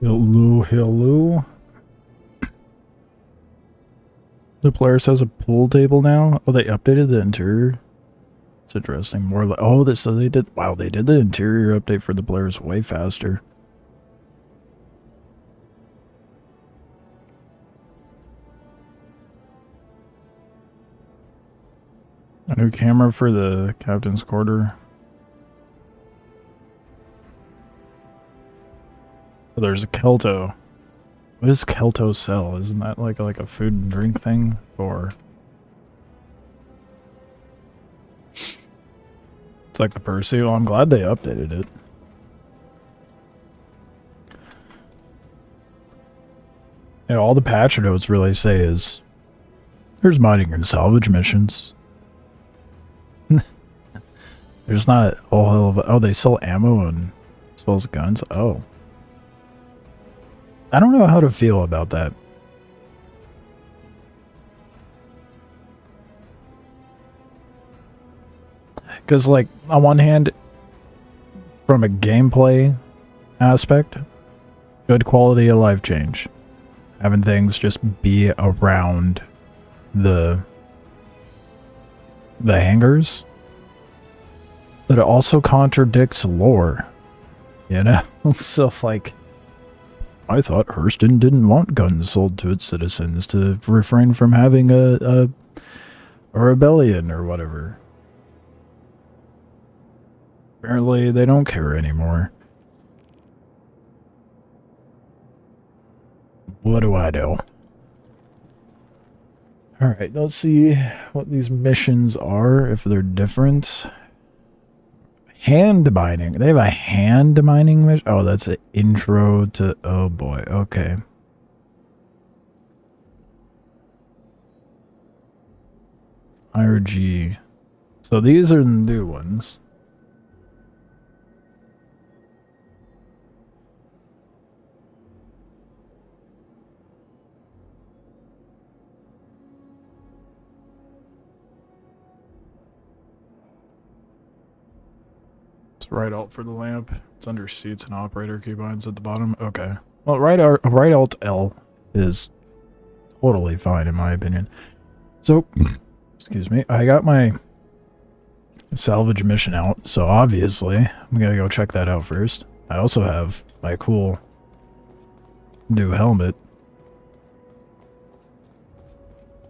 Hello, hello. The player says a pool table now. Oh, they updated the interior. It's interesting. More like, oh, so they did. Wow, they did the interior update for the players way faster. A new camera for the captain's quarter. Oh, there's a Kelto. What does Kelto sell? Isn't that like a food and drink thing? Or it's like the Percy? Well, I'm glad they updated it. Yeah, all the patch notes really say is there's mining and salvage missions. There's not a whole hell of a, oh, they sell ammo and as well as guns. Oh. I don't know how to feel about that. Because, like, on one hand, from a gameplay aspect, good quality of life change. Having things just be around the hangars. But it also contradicts lore. You know? So, like, I thought Hurston didn't want guns sold to its citizens to refrain from having a rebellion or whatever. Apparently, they don't care anymore. What do I know? Alright, let's see what these missions are, if they're different. Hand mining. They have a hand mining mission? Oh, that's an intro to... Oh boy, okay. IRG. So these are the new ones. Right alt for the lamp. It's under seats and operator keybinds at the bottom. Okay. Well, right alt L is totally fine in my opinion. So, excuse me. I got my salvage mission out, so obviously I'm gonna go check that out first. I also have my cool new helmet.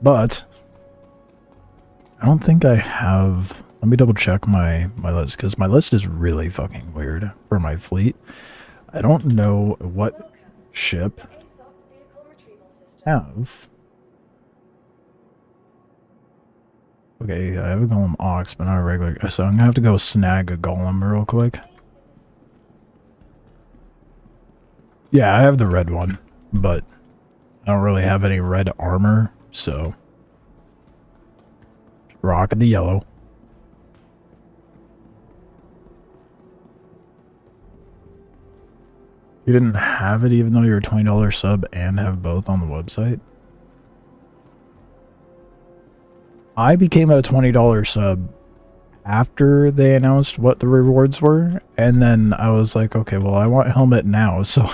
But I don't think I have... Let me double check my list, because my list is really fucking weird for my fleet. I don't know what ship have. Okay, I have a golem ox, but not a regular, so I'm gonna have to go snag a golem real quick. Yeah, I have the red one, but I don't really have any red armor, so rock the yellow. You didn't have it even though you're a $20 sub and have both on the website? I became a $20 sub after they announced what the rewards were, and then I was like, okay, well, I want helmet now, so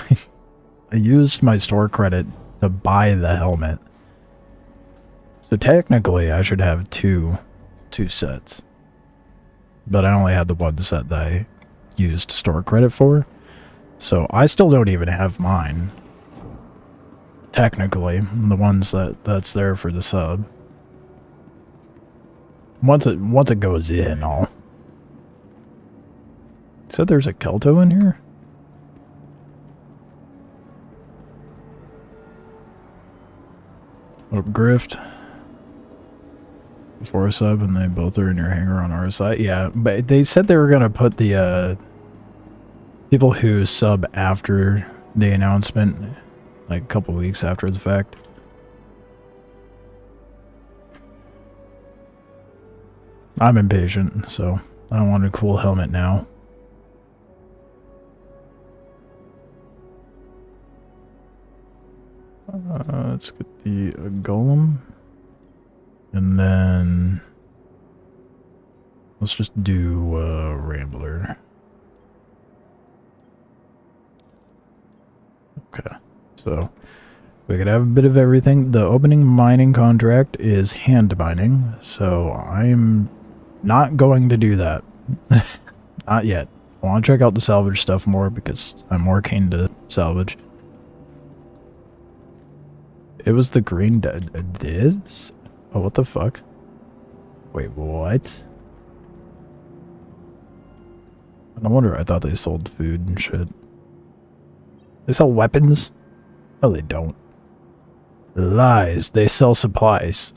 I used my store credit to buy the helmet. So technically, I should have two sets. But I only had the one set that I used store credit for. So I still don't even have mine. Technically, the ones that's there for the sub. Once it goes in, I'll... Said there's a Kelto in here? Oh, Grift. For a sub, and they both are in your hangar on our side. Yeah, but they said they were gonna put the people who sub after the announcement, like a couple weeks after the fact. I'm impatient, so I want a cool helmet now. Let's get the golem. And then let's just do Rambler. So we could have a bit of everything. The opening mining contract is hand mining, so I'm not going to do that. Not yet. I want to check out the salvage stuff more because I'm more keen to salvage. It was the green this? Oh, what the fuck? Wait, what? No wonder I thought they sold food and shit. They sell weapons? No, they don't. Lies. They sell supplies.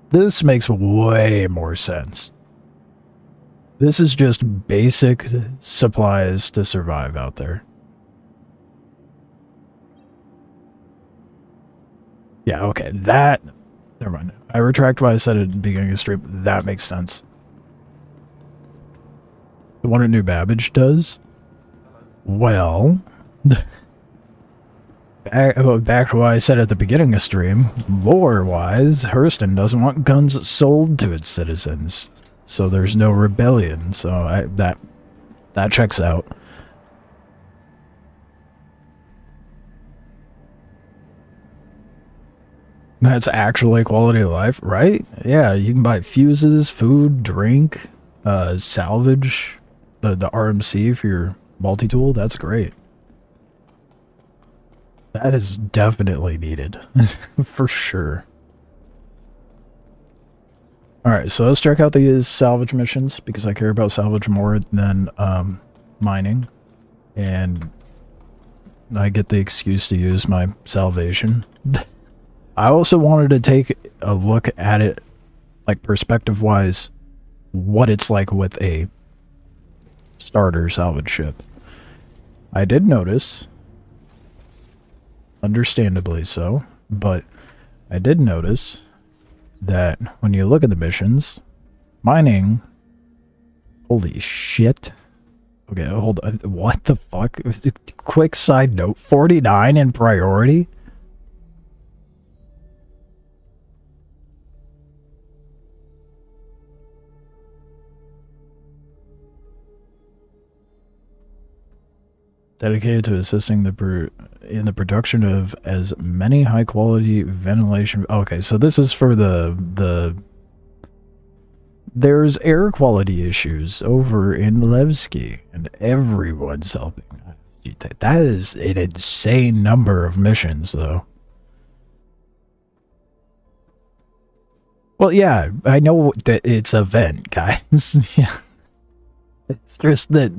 This makes way more sense. This is just basic supplies to survive out there. Yeah, okay, that... Never mind. I retract what I said at the beginning of the stream. That makes sense. The one at New Babbage does? Well... back to what I said at the beginning of the stream, lore-wise, Hurston doesn't want guns sold to its citizens. So there's no rebellion, so that checks out. That's actually quality of life, right? Yeah, you can buy fuses, food, drink, salvage, the RMC for your multi-tool. That's great. That is definitely needed. For sure. Alright, so let's check out these salvage missions, because I care about salvage more than mining. And I get the excuse to use my salvation. I also wanted to take a look at it, like perspective-wise, what it's like with a starter salvage ship. I did notice, understandably so, but I did notice that when you look at the missions, mining, holy shit. Okay, hold on, what the fuck? Quick side note, 49 in priority? Dedicated to assisting in the production of as many high quality ventilation. Okay, so this is for there's air quality issues over in Levski, and everyone's helping. That is an insane number of missions, though. Well, yeah, I know that it's a vent, guys. Yeah, it's just that.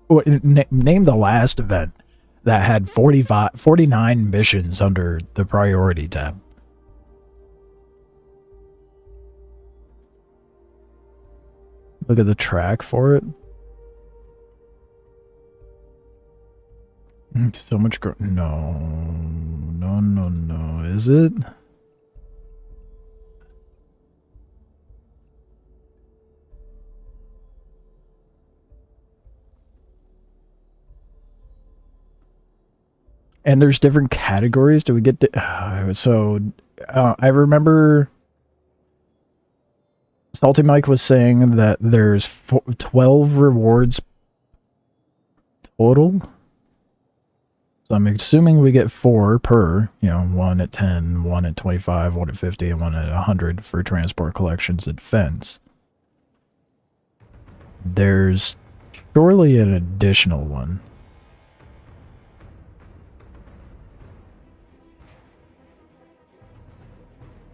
Name the last event that had 49 missions under the priority tab. Look at the track for it. So much no, is it? And there's different categories. Do we get to... I remember... Salty Mike was saying that there's 12 rewards total. So I'm assuming we get 4 per, you know, 1 at 10, 1 at 25, 1 at 50, and 1 at 100 for transport, collections, and defense. There's surely an additional one.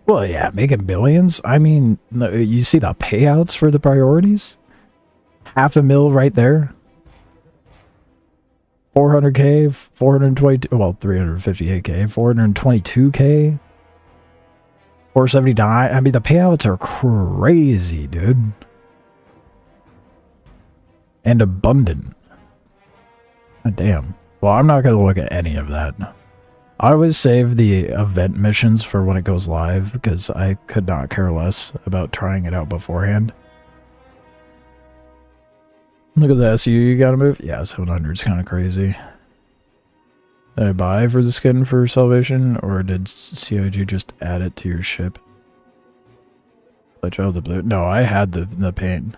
Well, yeah, making billions. I mean, you see the payouts for the priorities? $500,000 right there. 400k, 422, well, 358k, 422k, 479. I mean, the payouts are crazy, dude. And abundant. God damn. Well, I'm not going to look at any of that. I always save the event missions for when it goes live, because I could not care less about trying it out beforehand. Look at the SU you gotta move. Yeah, 700 is kind of crazy. Did I buy for the skin for Salvation, or did CIG just add it to your ship? Like, oh, the blue. No, I had the paint.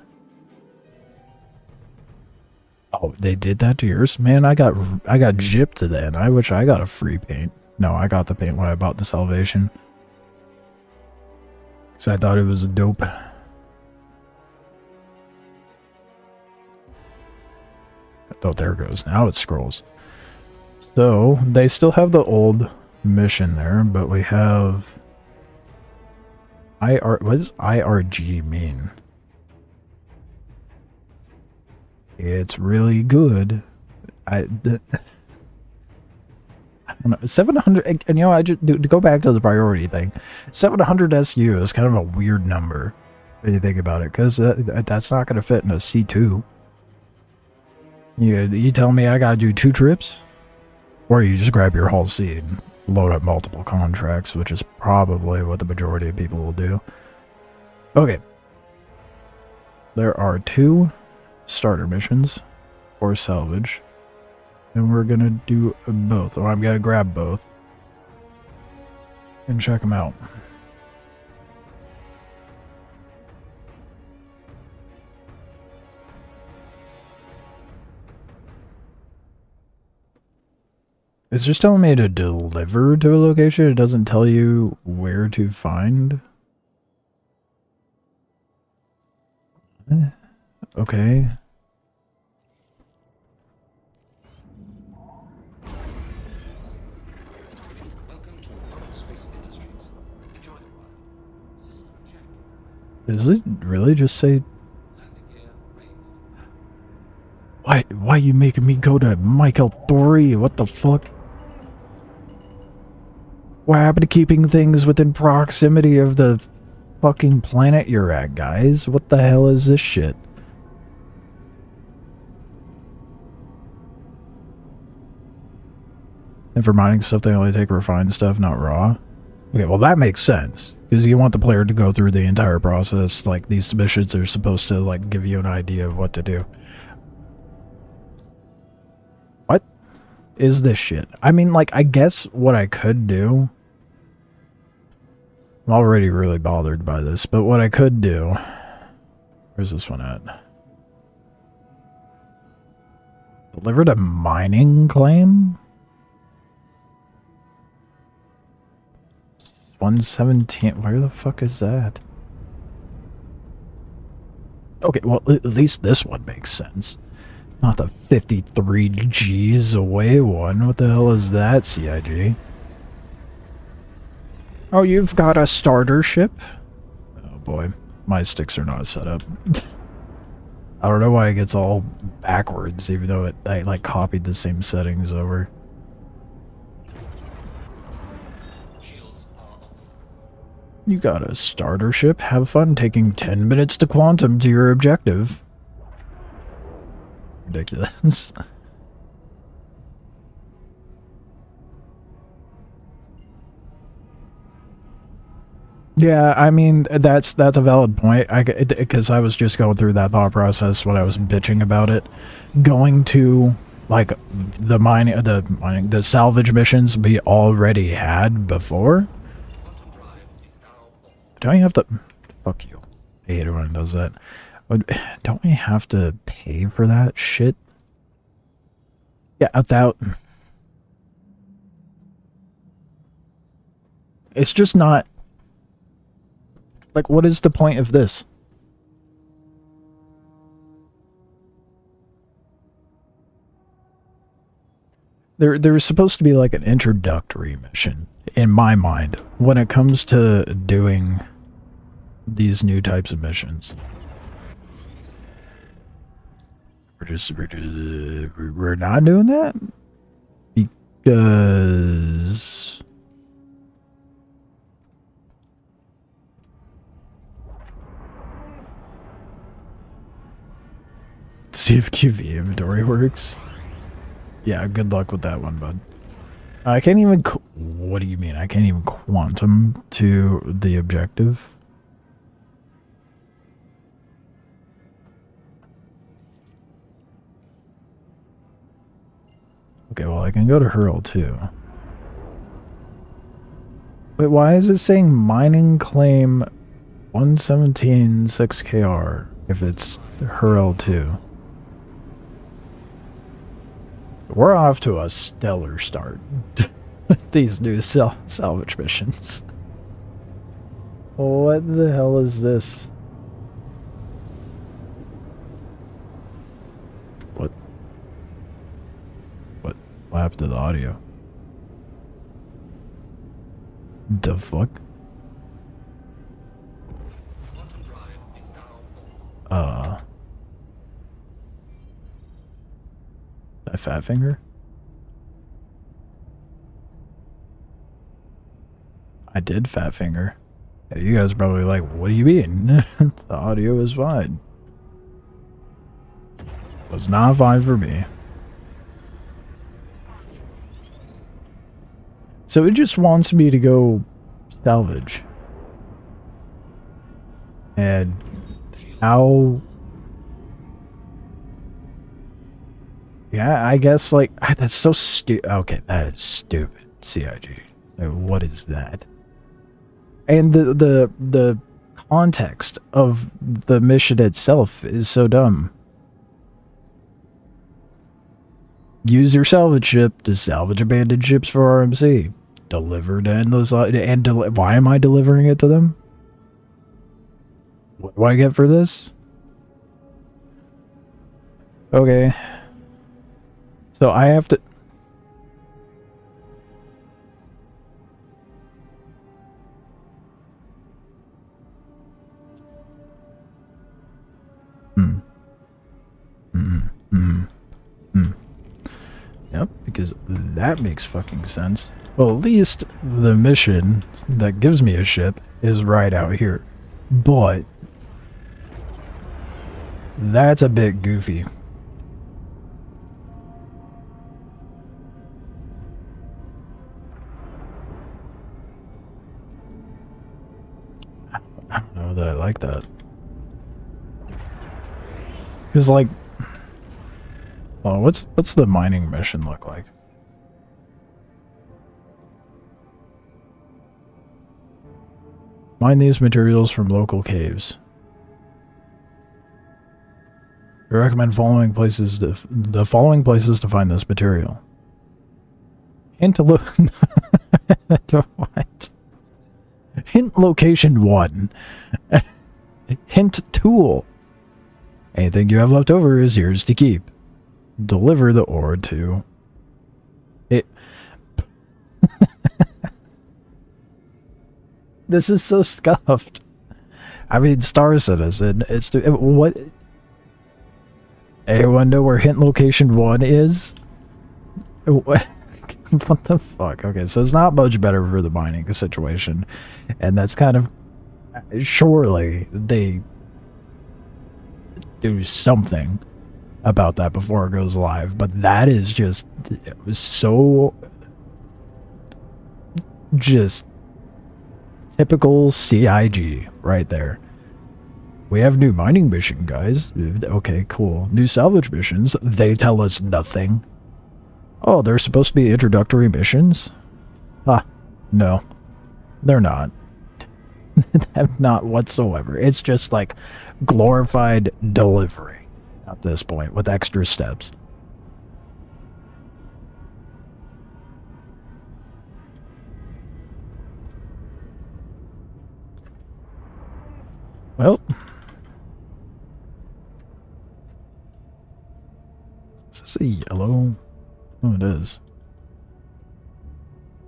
Oh, Oh, they did that to yours? Man, I got gypped then. I wish I got a free paint. No, I got the paint when I bought the Salvation. So I thought it was a dope. Oh, there it goes. Now it scrolls. So, they still have the old mission there, but we have... what does IRG mean? It's really good. I don't know. 700, and you know, I just to go back to the priority thing. 700 SU is kind of a weird number when you think about it, because that's not going to fit in a C2. You tell me I gotta do 2 trips? Or you just grab your Hull C and load up multiple contracts, which is probably what the majority of people will do. Okay. There are 2 starter missions for Salvage. And we're gonna do both. Or I'm gonna grab both. And check them out. It's just telling me to deliver to a location. It doesn't tell you where to find. Okay. Welcome to Space Industries. Enjoy the ride. System check. Does it really just say... Landing gear raised. Why you making me go to Michael Thory? What the fuck? What happened to keeping things within proximity of the fucking planet you're at, guys? What the hell is this shit? And for mining stuff, they only take refined stuff, not raw. Okay, well that makes sense. Because you want the player to go through the entire process. Like, these submissions are supposed to, like, give you an idea of what to do. What is this shit? I mean, like, I guess what I could do... I'm already really bothered by this, but what I could do... Where's this one at? Delivered a mining claim? 117. Where the fuck is that? Okay, well, at least this one makes sense. Not the 53 G's away one. What the hell is that, CIG? Oh, you've got a starter ship? Oh boy, my sticks are not set up. I don't know why it gets all backwards, even though I like copied the same settings over. You got a starter ship? Have fun taking 10 minutes to quantum to your objective. Ridiculous. Yeah, I mean, that's a valid point. Because I was just going through that thought process when I was bitching about it. Going to, like, the salvage missions we already had before. Don't you have to... Fuck you. I hate it when it does that. Don't we have to pay for that shit? Yeah, without... It's just not... Like, what is the point of this? There's supposed to be like an introductory mission, in my mind, when it comes to doing these new types of missions. We're not doing that? Because... See if QV inventory works. Yeah, good luck with that one, bud. I can't even... What do you mean? I can't even quantum to the objective? Okay, well, I can go to Hurl too. Wait, why is it saying mining claim 117 6KR if it's Hurl 2? We're off to a stellar start. These new salvage missions. What the hell is this? What happened to the audio? The fuck? That fat finger? I did fat finger. Yeah, you guys are probably like, what do you mean? The audio is fine. It was not fine for me. So it just wants me to go salvage. And how... Yeah, I guess, like, that's so stupid. Okay, that is stupid. CIG. Like, what is that? And the context of the mission itself is so dumb. Use your salvage ship to salvage abandoned ships for RMC. Deliver to endless... why am I delivering it to them? What do I get for this? Okay. So I have to... Yep, because that makes fucking sense. Well, at least the mission that gives me a ship is right out here. But... that's a bit goofy. I don't know that I like that. Because, like... well, what's the mining mission look like? Mine these materials from local caves. I recommend the following places to find this material. Hint to look... what? Hint location 1. Hint tool. Anything you have left over is yours to keep. Deliver the ore to... it... This is so scuffed. I mean, Star Citizen, it's... what... Anyone know where hint location 1 is? What the fuck? Okay, so it's not much better for the mining situation. And that's kind of... surely they do something about that before it goes live. But that is just... it was so... just... typical CIG right there. We have new mining mission, guys. Okay, cool. New salvage missions. They tell us nothing. Oh, they're supposed to be introductory missions? Ah, no. They're not. Not whatsoever. It's just like glorified delivery at this point with extra steps. Well... is this a yellow? Oh, it is.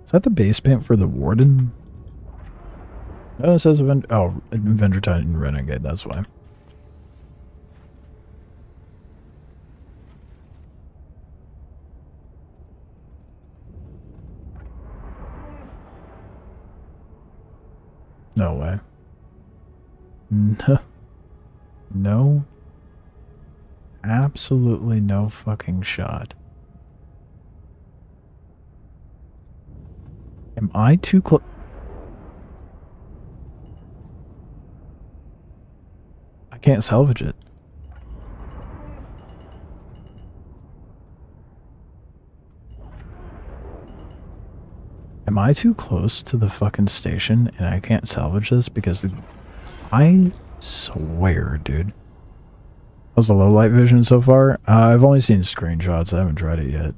Is that the base paint for the Warden? No, it says Avenger Titan Renegade, that's why. No way. No. No. Absolutely no fucking shot. Am I too close? I can't salvage it. Am I too close to the fucking station and I can't salvage this because I swear, dude. How's the low light vision so far? I've only seen screenshots. I haven't tried it yet.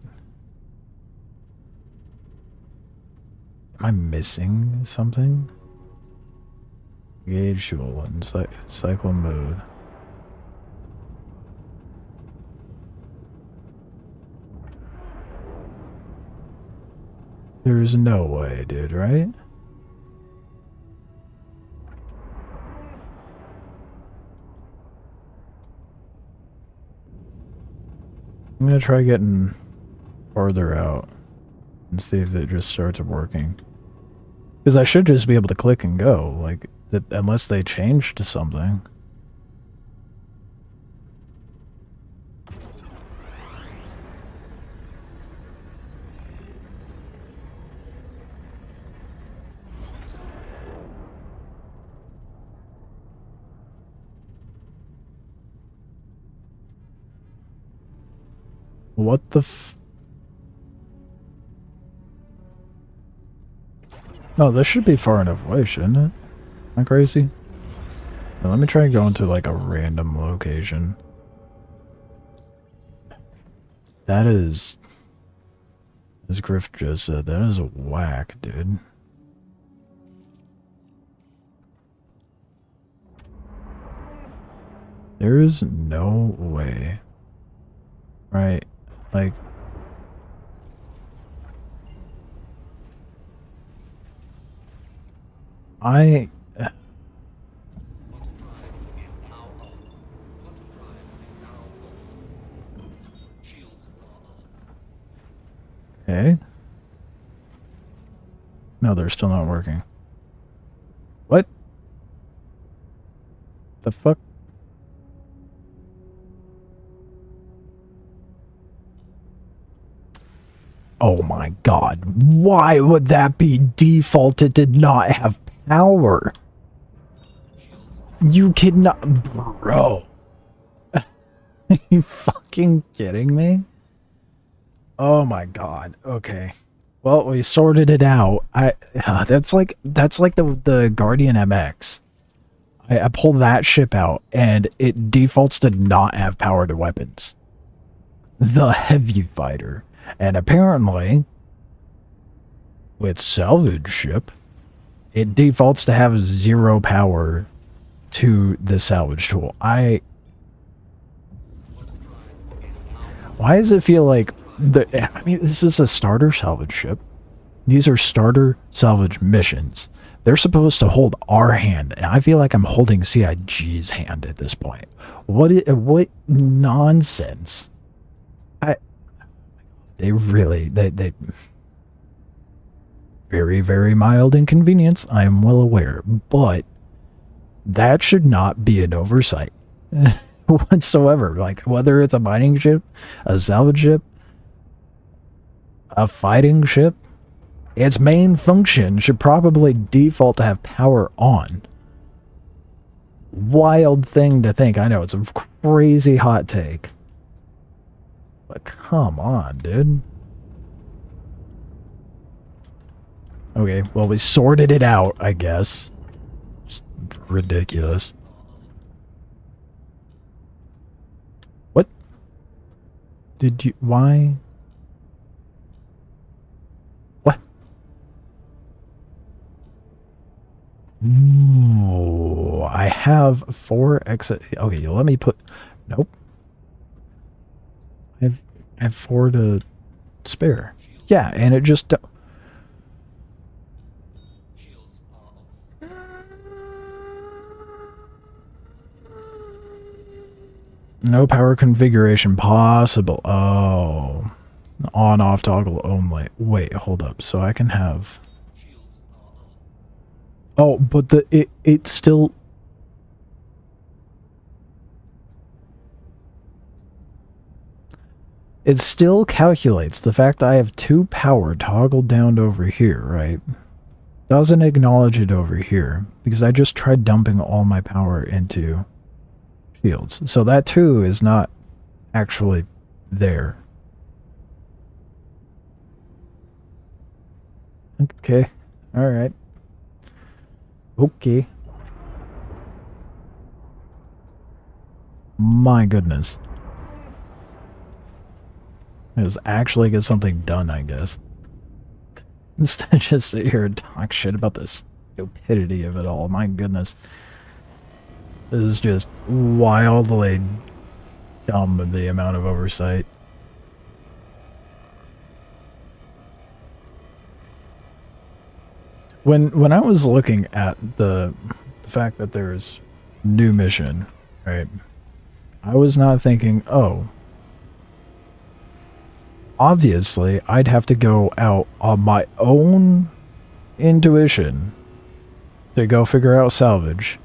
Am I missing something? Gauge fuel and cycle mode. There's no way, dude, right? I'm gonna try getting farther out and see if it just starts working. Because I should just be able to click and go, like, unless they changed to something. What the f... No, this should be far enough away, shouldn't it? Am I crazy? Now, let me try going to, like, a random location. That is... As Griff just said, that is a whack, dude. There is no way. Right? Like... I... Okay. No, they're still not working. What? The fuck? Oh my god. Why would that be default? It did not have power. You cannot... Bro. Are you fucking kidding me? Oh my god. Okay. Well, we sorted it out. That's like the Guardian MX. I pull that ship out and it defaults to not have power to weapons. The heavy fighter. And apparently with Salvage ship, it defaults to have 0 power to the salvage tool. Why does it feel like I mean, this is a starter salvage ship. These are starter salvage missions. They're supposed to hold our hand, and I feel like I'm holding CIG's hand at this point. What nonsense. They very, very mild inconvenience, I am well aware, but that should not be an oversight whatsoever. Like, whether it's a mining ship, a salvage ship, a fighting ship, its main function should probably default to have power on. Wild thing to think. I know, it's a crazy hot take. But come on, dude. Okay, well, we sorted it out, I guess. Just ridiculous. What? Did you... Why? What? Ooh, I have 4 exit... Okay, let me put... Nope. I have 4 to spare. Yeah, and it just... No power configuration possible. Oh. On-off toggle only. Wait, hold up. So I can have... Oh, but it still... It still calculates the fact that I have 2 power toggled down over here, right? Doesn't acknowledge it over here, because I just tried dumping all my power into shields. So that 2 is not actually there. Okay. Alright. Okay. My goodness. Let's actually get something done, I guess. Instead of just sit here and talk shit about the stupidity of it all. My goodness. This is just wildly dumb, the amount of oversight. When I was looking at the fact that there's new mission, right? I was not thinking, oh, obviously I'd have to go out on my own intuition to go figure out salvage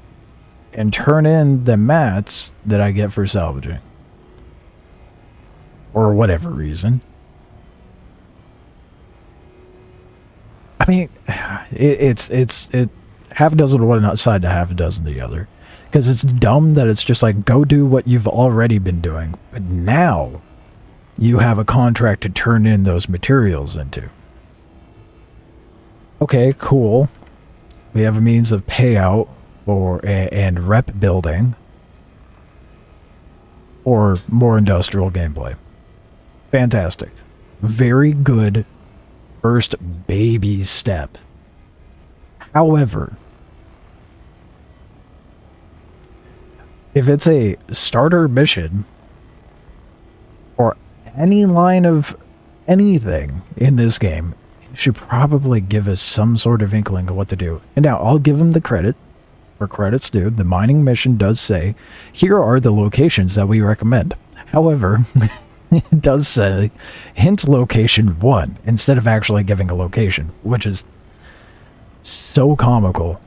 and turn in the mats that I get for salvaging. Or whatever reason. I mean, it's half a dozen to one side to half a dozen the other. Because it's dumb that it's just like, go do what you've already been doing. But now, you have a contract to turn in those materials into. Okay, cool. We have a means of payout and rep building or more industrial gameplay. Fantastic. Very good first baby step. However, if it's a starter mission or any line of anything in this game, you should probably give us some sort of inkling of what to do. And now I'll give them the credit where credit's due. The mining mission does say, here are the locations that we recommend. However, it does say, hint location 1, instead of actually giving a location, which is so comical.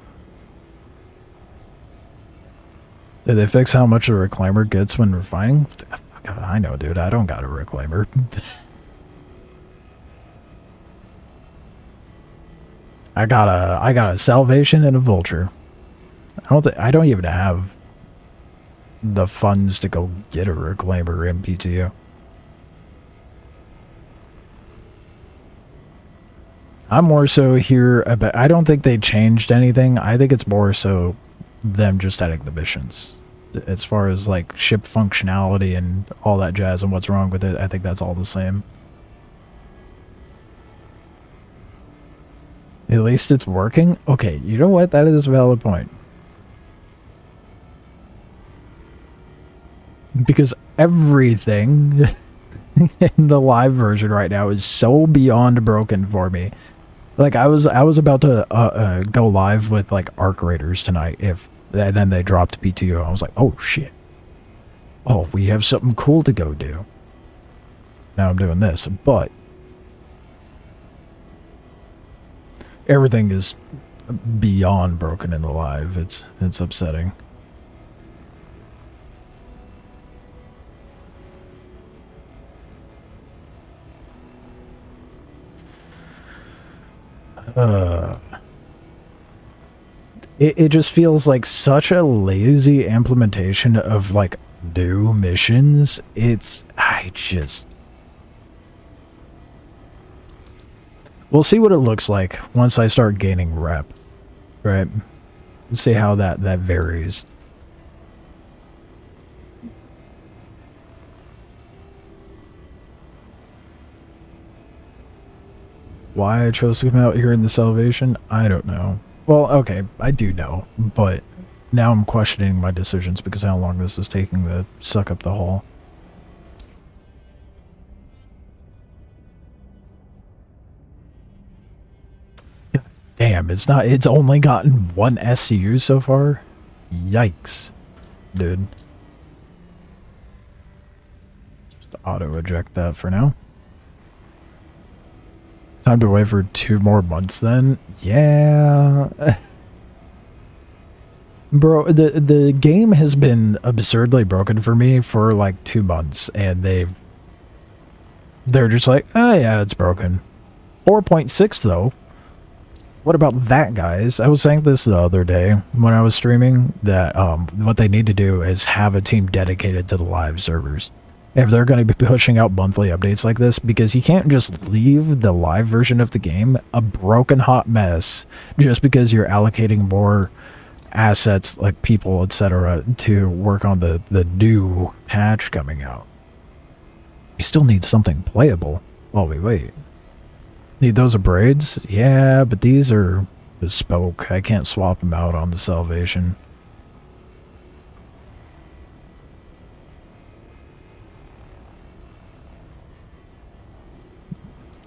Did they fix how much a reclaimer gets when refining? God, I know, dude. I don't got a reclaimer. I got a salvation and a vulture. I don't even have the funds to go get a reclaimer in PTU. I'm more so here about, I don't think they changed anything. I think it's more so them just adding the missions. As far as like ship functionality and all that jazz and what's wrong with it, I think that's all the same. At least it's working? Okay, you know what? That is a valid point. Because everything in the live version right now is so beyond broken for me. Like I was about to go live with like Arc Raiders tonight, and then they dropped PTU. I was like, oh shit. Oh, we have something cool to go do. Now I'm doing this, but everything is beyond broken in the live. It's upsetting. It just feels like such a lazy implementation of like new missions. We'll see what it looks like once I start gaining rep, right? We'll see how that varies. Why I chose to come out here in the Salvation, I don't know. Well, okay, I do know, but now I'm questioning my decisions because how long this is taking to suck up the hull. Damn, it's only gotten one SCU so far? Yikes, dude. Just auto-eject that for now. Time to wait for 2 more months then? Yeah. Bro, the game has been absurdly broken for me for like 2 months, and they're just like, oh yeah, it's broken. 4.6 though. What about that, guys? I was saying this the other day when I was streaming that what they need to do is have a team dedicated to the live servers. If they're going to be pushing out monthly updates like this, because you can't just leave the live version of the game a broken hot mess just because you're allocating more assets like people, etc., to work on the new patch coming out. We still need something playable while we wait. Need those braids? Yeah, but these are bespoke. I can't swap them out on the Salvation.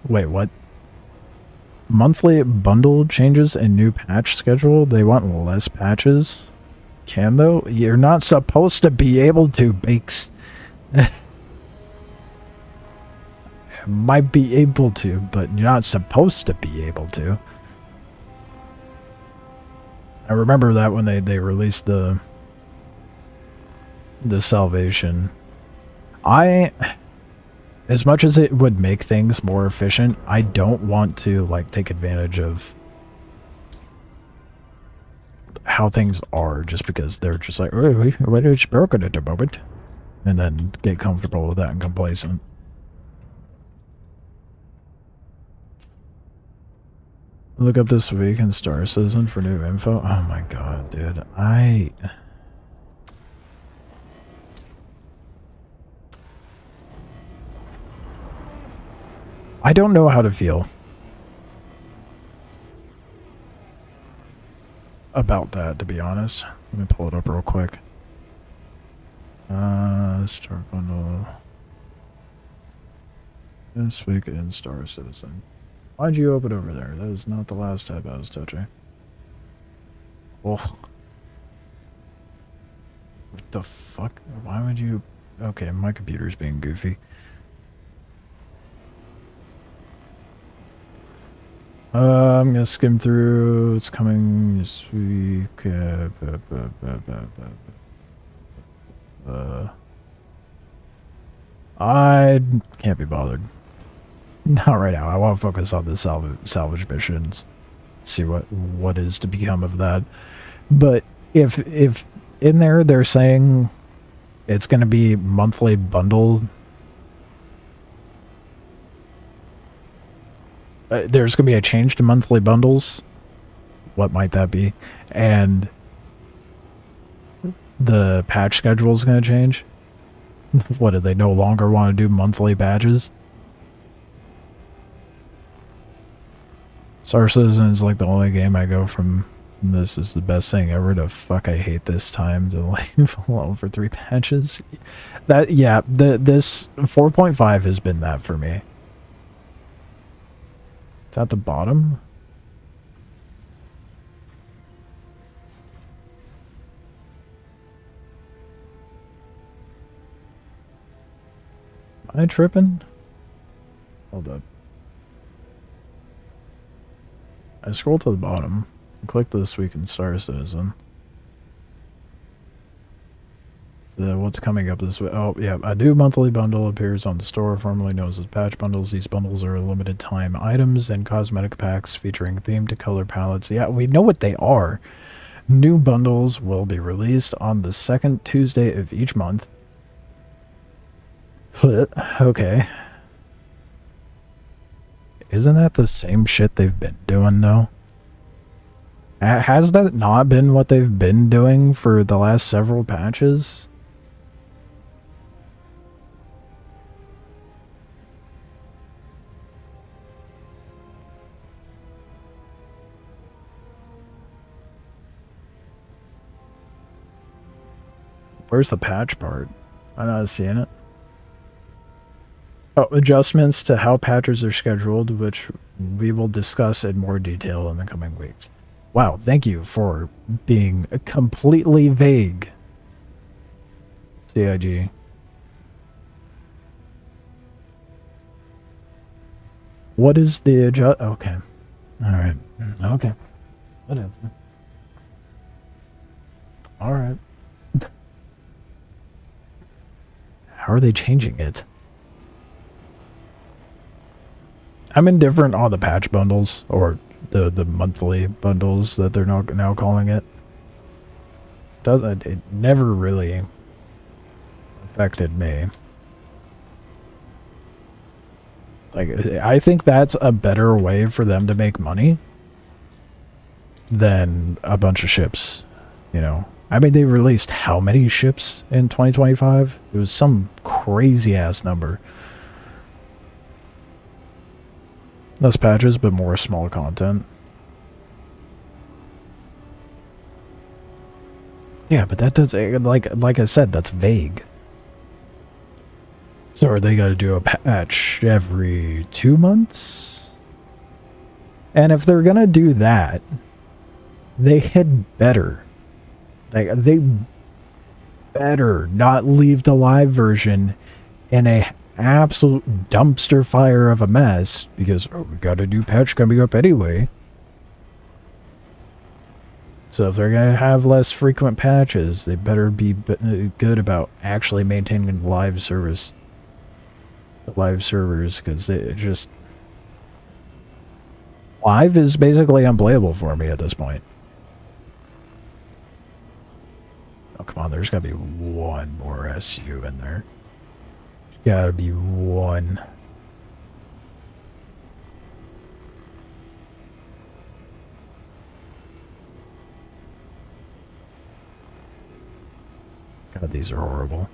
Wait, what? Monthly bundle changes and new patch schedule? They want less patches? Can though? You're not supposed to be able to, Bakes. Might be able to, but you're not supposed to be able to. I remember that when they released the Salvation. As much as it would make things more efficient, I don't want to like take advantage of how things are just because they're just like, oh, what is broken at the moment, and then get comfortable with that and complacent. Look up this week in Star Citizen for new info. Oh my god, dude. I don't know how to feel about that, to be honest. Let me pull it up real quick. Start bundle. This week in Star Citizen. Why'd you open over there? That is not the last tab I was touching. Oh. What the fuck? Why would you... Okay, my computer's being goofy. I'm gonna skim through. It's coming this week. I can't be bothered. Not right now. I want to focus on the salvage missions. See what is to become of that. But if in there they're saying it's gonna be monthly bundle. There's going to be a change to monthly bundles. What might that be? And the patch schedule is going to change. What, do they no longer want to do monthly badges? Star Citizen is like the only game I go from this is the best thing ever to fuck I hate this time to leave alone for 3 patches. That, yeah, this 4.5 has been that for me. It's at the bottom. Am I tripping? Hold up. I scroll to the bottom and click this week in Star Citizen. What's coming up this week? Oh, yeah. A new monthly bundle appears on the store, formerly known as patch bundles. These bundles are limited time items and cosmetic packs featuring themed color palettes. Yeah, we know what they are. New bundles will be released on the second Tuesday of each month. Okay. Isn't that the same shit they've been doing, though? Has that not been what they've been doing for the last several patches? Where's the patch part? I'm not seeing it. Oh, adjustments to how patches are scheduled, which we will discuss in more detail in the coming weeks. Wow, thank you for being completely vague. CIG. What is the adjust? Okay. Alright. Okay. Whatever. Alright. How are they changing it? I'm indifferent on the patch bundles, or the monthly bundles that they're now calling it. It never really affected me. Like, I think that's a better way for them to make money than a bunch of ships You know, I mean, they released how many ships in 2025? It was some crazy ass number. Less patches, but more small content. Yeah, but that does, like I said, that's vague. So are they going to do a patch every 2 months? And if they're going to do that, they had better. They better not leave the live version in a absolute dumpster fire of a mess because we got a new patch coming up anyway. So if they're going to have less frequent patches, they better be good about actually maintaining the live service. The live servers, because it just... Live is basically unplayable for me at this point. Oh, come on, there's got to be one more SU in there. Gotta be one. God, these are horrible.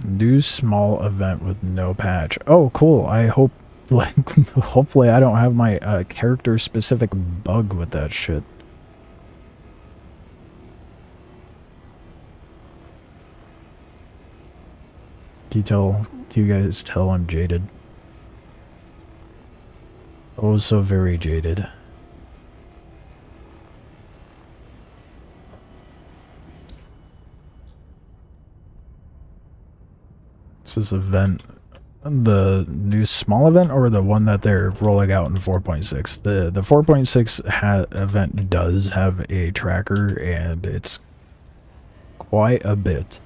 New small event with no patch. Oh, cool. I hope, like, hopefully I don't have my character-specific bug with that shit. Do you guys tell I'm jaded? Oh, so very jaded. Is this event the new small event or the one that they're rolling out in 4.6? The 4.6 event does have a tracker, and it's quite a bit.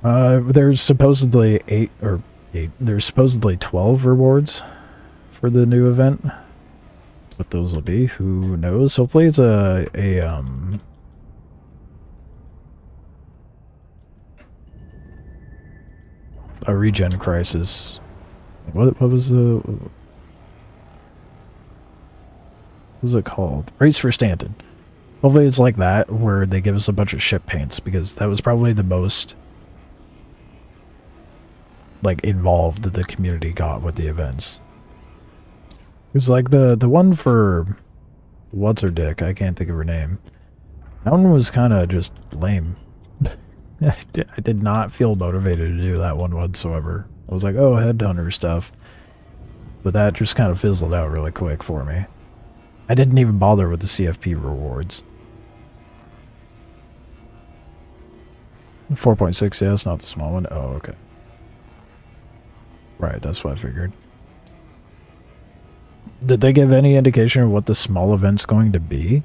There's supposedly there's supposedly 12 rewards for the new event. What those will be, who knows? Hopefully it's a regen crisis. What was it called? Race for Stanton. Hopefully it's like that, where they give us a bunch of ship paints, because that was probably the most like involved that the community got with the events. It's like the one for what's her dick, I can't think of her name. That one was kind of just lame. I did not feel motivated to do that one whatsoever. I was like, oh, headhunter stuff. But that just kind of fizzled out really quick for me. I didn't even bother with the CFP rewards. 4.6, yeah, it's not the small one. Oh, okay. Right, that's what I figured. Did they give any indication of what the small event's going to be?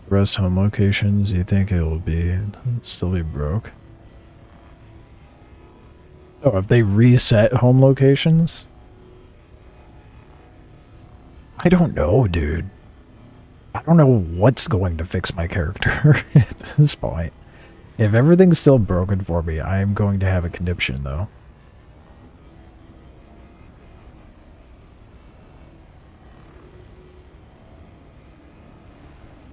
Rest home locations, you think it will be still be broke? Oh, if they reset home locations? I don't know, dude. I don't know what's going to fix my character at this point. If everything's still broken for me, I'm going to have a conniption, though.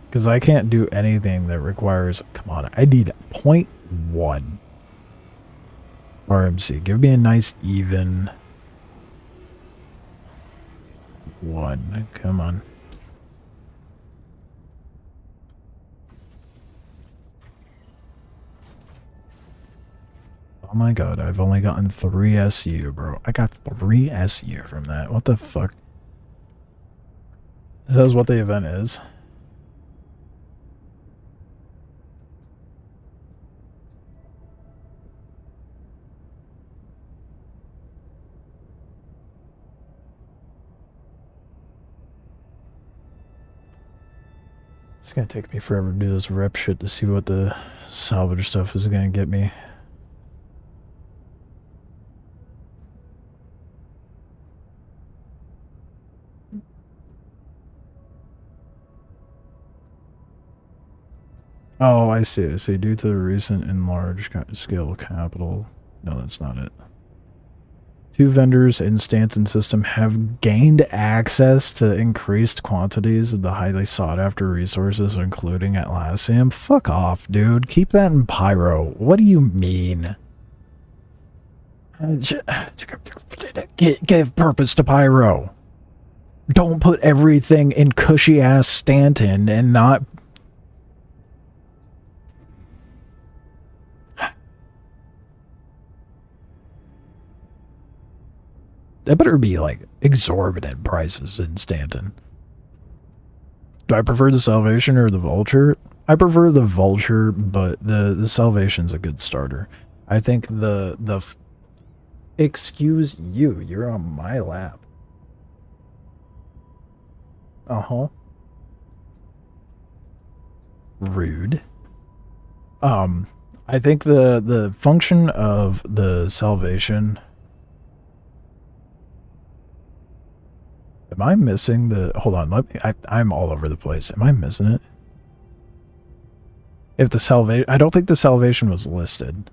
Because I can't do anything that requires... Come on, I need 0.1 RMC. Give me a nice even... 1. Come on. Oh my god, I've only gotten 3 SU, bro. I got 3 SU from that. What the fuck? This is what the event is. It's gonna take me forever to do this rep shit to see what the salvage stuff is gonna get me. Oh, I see. I see. Due to the recent enlarged scale capital. No, that's not it. 2 vendors in Stanton system have gained access to increased quantities of the highly sought after resources, including Atlassium. Fuck off, dude. Keep that in Pyro. What do you mean? Give purpose to Pyro. Don't put everything in cushy ass Stanton and not. That better be like exorbitant prices in Stanton. Do I prefer the Salvation or the Vulture? I prefer the Vulture, but the Salvation's a good starter. I think excuse you, you're on my lap. Uh-huh. Rude. I think the function of the Salvation. Am I missing the... Hold on, let me... I'm all over the place. Am I missing it? If the Salvation... I don't think the Salvation was listed.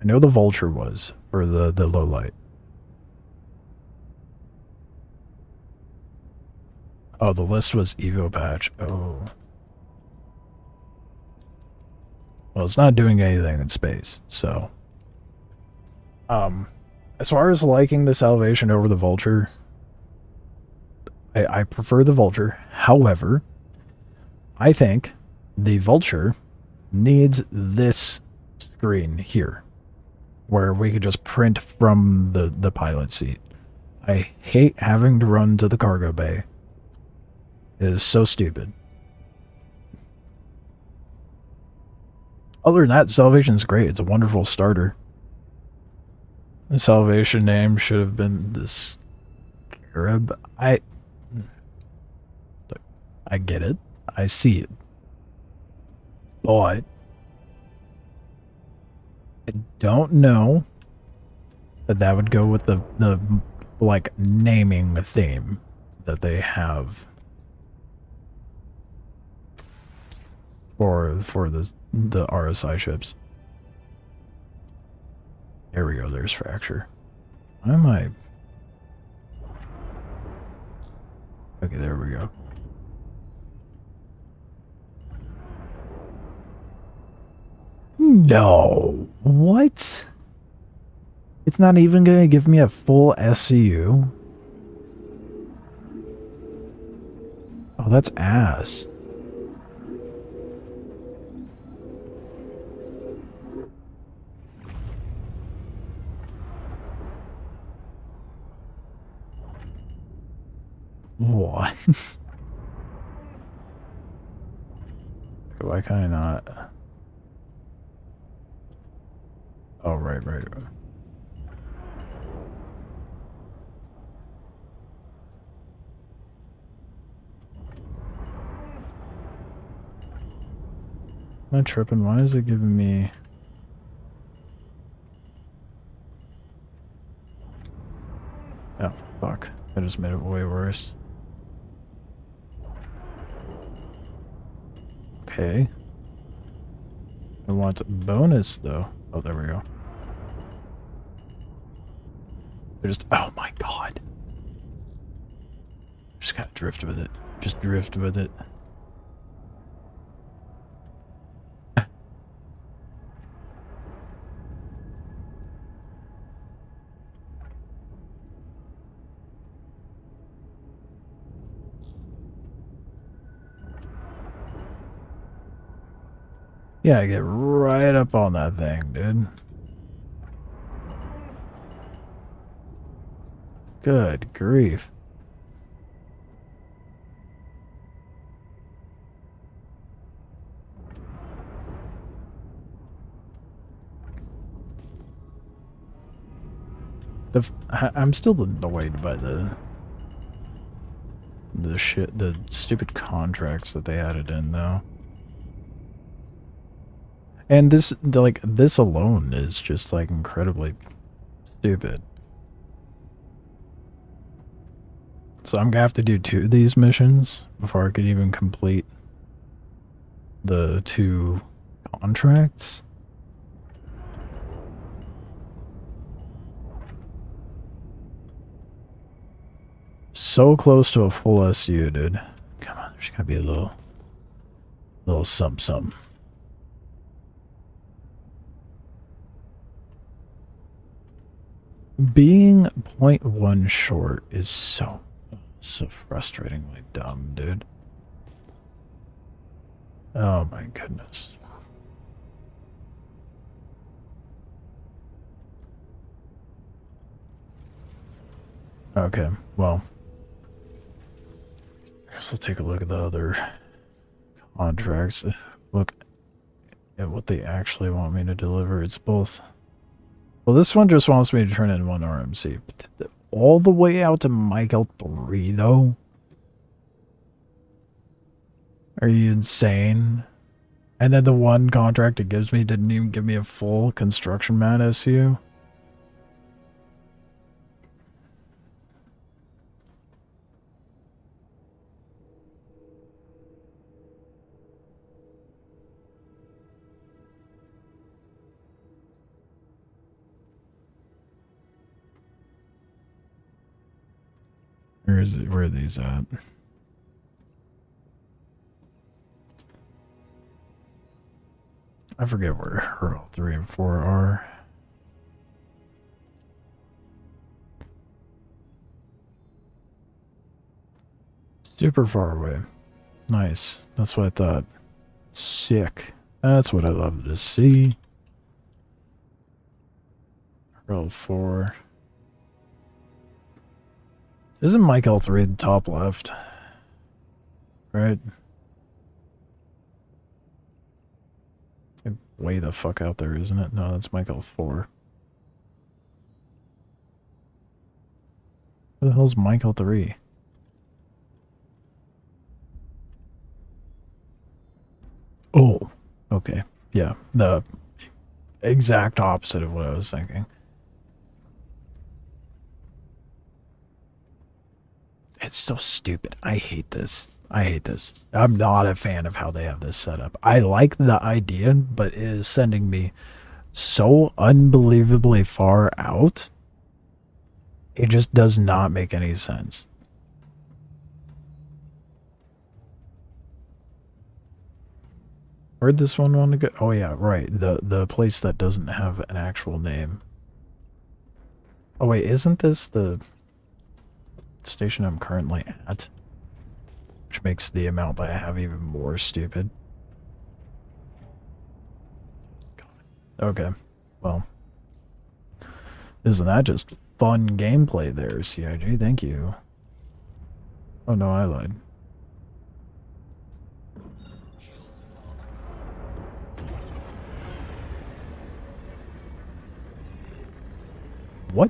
I know the Vulture was for the low light. Oh, the list was Evo patch. Oh. Well, it's not doing anything in space, so... As far as liking the Salvation over the Vulture... I prefer the Vulture. However, I think the Vulture needs this screen here, where we could just print from the pilot seat. I hate having to run to the cargo bay. It is so stupid. Other than that, Salvation's great. It's a wonderful starter. The Salvation name should have been this Scarab. I get it. I see it. But I don't know that would go with the like naming theme that they have for the RSI ships. There we go. There's Fracture. Why am I? Okay, there we go. No. What? It's not even going to give me a full SCU? Oh, that's ass. What? Why can I not? Oh, right. Am I tripping? Why is it giving me... Oh, fuck. I just made it way worse. Okay. I want bonus, though. Oh, there we go. Just... Oh my god. Just gotta drift with it. Just drift with it. Yeah, get right up on that thing, dude. Good grief. I'm still annoyed by the stupid contracts that they added in, though. And this alone is just, like, incredibly stupid. So I'm gonna have to do 2 of these missions before I could even complete the 2 contracts? So close to a full SU, dude. Come on, there's gotta be a little something. Being 0.1 short is so frustratingly dumb, dude. Oh my goodness. Okay, well. I guess I'll take a look at the other contracts. Look at what they actually want me to deliver. It's both. Well, this one just wants me to turn in one RMC. But all the way out to Michael 3, though? Are you insane? And then the one contract it gives me didn't even give me a full construction mat SU? Where are these at? I forget where Hurl 3 and 4 are. Super far away. Nice. That's what I thought. Sick. That's what I love to see. Hurl 4. Isn't Mike L3 the top left? Right? It's way the fuck out there, isn't it? No, that's Mike L4. Where the hell's Mike L3? Oh, okay. Yeah, the exact opposite of what I was thinking. It's so stupid. I hate this. I hate this. I'm not a fan of how they have this set up. I like the idea, but it is sending me so unbelievably far out. It just does not make any sense. Where'd this one want to go? Oh yeah, right. The place that doesn't have an actual name. Oh wait, isn't this the station I'm currently at? Which makes the amount that I have even more stupid. Okay, well. Isn't that just fun gameplay there, CIG? Thank you. Oh no, I lied. What?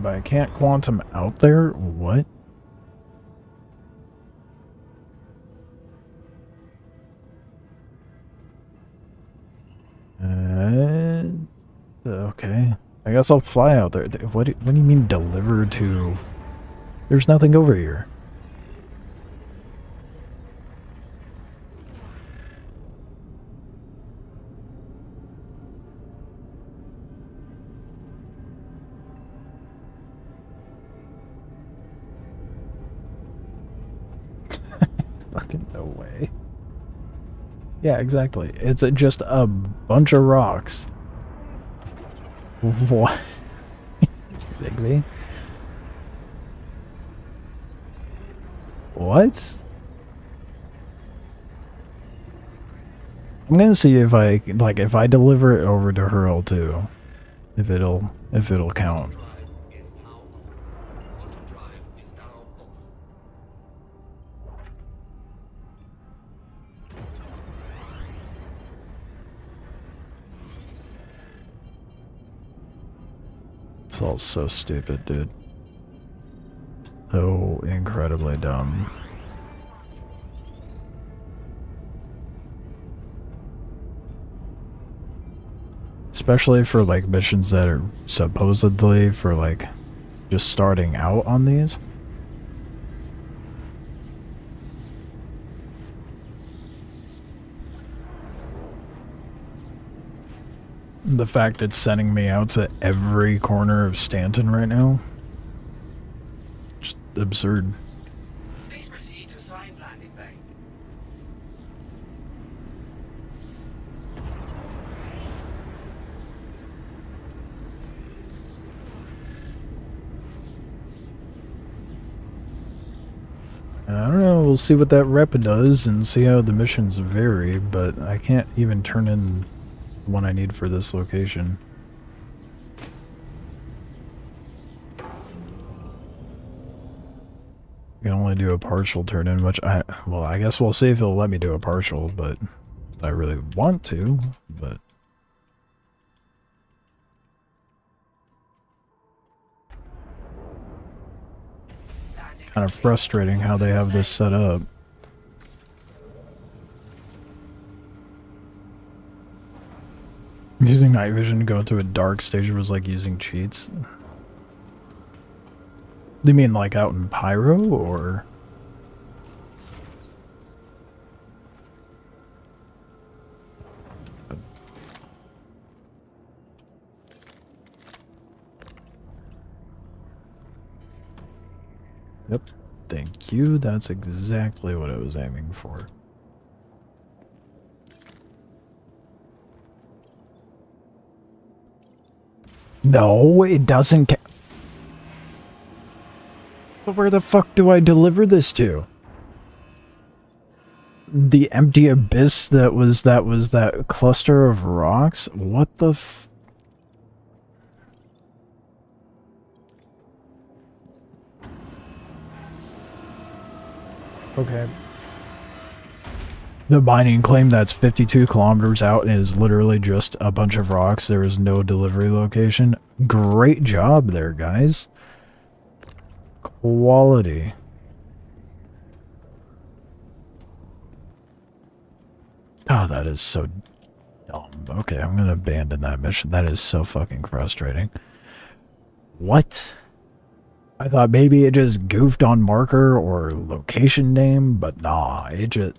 But I can't quantum out there? What? Okay. I guess I'll fly out there. What do you mean deliver to? There's nothing over here. Fucking no way. Yeah, exactly. It's just a bunch of rocks. What? You kidding me? What? I'm gonna see if if I deliver it over to Hurl too, if it'll count. It's all so stupid, dude. So incredibly dumb. Especially for like missions that are supposedly for like just starting out on these. The fact it's sending me out to every corner of Stanton right now. Just absurd. Please proceed to assigned landing bay. I don't know, we'll see what that rep does and see how the missions vary, but I can't even turn in one I need for this location. I can only do a partial turn in, which well, I guess we'll see if it'll let me do a partial, but I really want to, but kind of frustrating how they have this set up. Using night vision to go into a dark station was like using cheats. You mean like out in Pyro, or? Yep. Thank you. That's exactly what I was aiming for. No, it doesn't. But where the fuck do I deliver this to? The empty abyss that was that cluster of rocks? What the f... Okay. The mining claim that's 52 kilometers out and is literally just a bunch of rocks. There is no delivery location. Great job there, guys. Quality. Oh, that is so dumb. Okay, I'm gonna abandon that mission. That is so fucking frustrating. What? I thought maybe it just goofed on marker or location name, but nah, it just...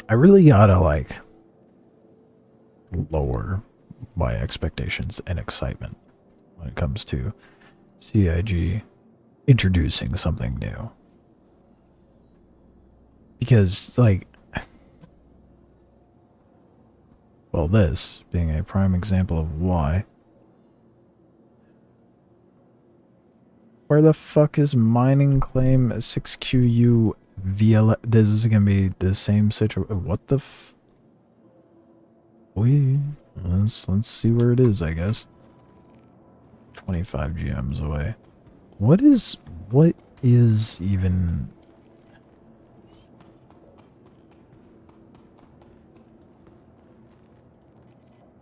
I really gotta, like, lower my expectations and excitement when it comes to CIG introducing something new. Because, like, well, this being a prime example of why. Where the fuck is mining claim 6QU VL? This is gonna be the same situation. What the f... Let's see where it is, I guess. 25 GMs away. What is even...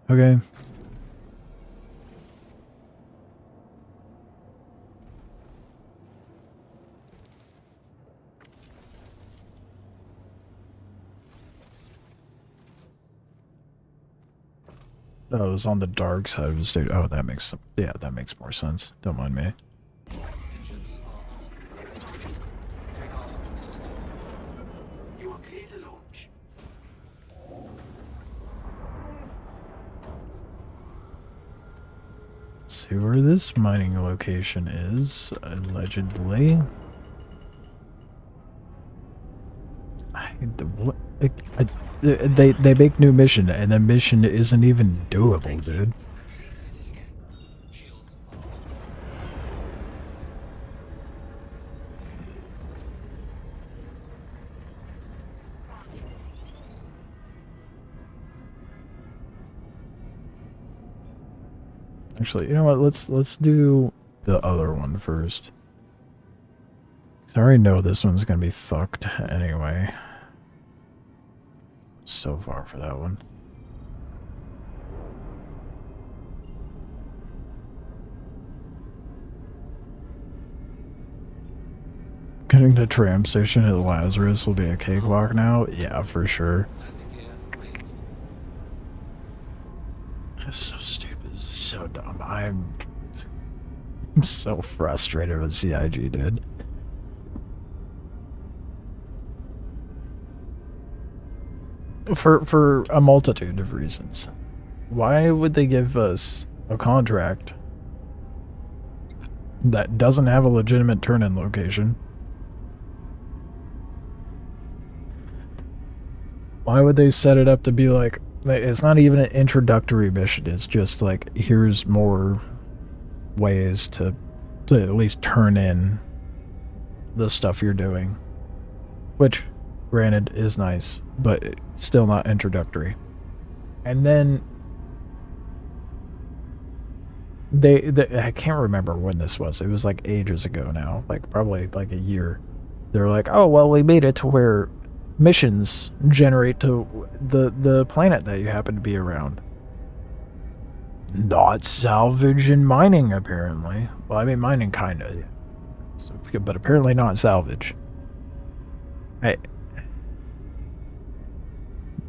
Okay. Oh, it was on the dark side of the stage. Oh, that makes some... Yeah, that makes more sense. Don't mind me. Engines are on. Takeoff complete. You are clear to launch. Let's see where this mining location is, allegedly. They make new mission, and the mission isn't even doable, dude. Please visit again. Shields are off. Actually, you know what? Let's do the other one first. 'Cause I already know this one's gonna be fucked anyway. So far for that one. Getting to tram station at Lazarus will be a cakewalk now? Yeah, for sure. Landing gear raised. It's so stupid. It's so dumb. I'm so frustrated with CIG, dude. For a multitude of reasons. Why would they give us a contract that doesn't have a legitimate turn-in location? Why would they set it up to be like, it's not even an introductory mission, it's just like, here's more ways to at least turn in the stuff you're doing. Which, granted, is nice, but it's still not introductory. And then they I can't remember when this was. It was like ages ago now, like probably like a year. They're like, oh well, we made it to where missions generate to the planet that you happen to be around. Not salvage and mining, apparently. Well, I mean, mining kind of, but apparently not salvage.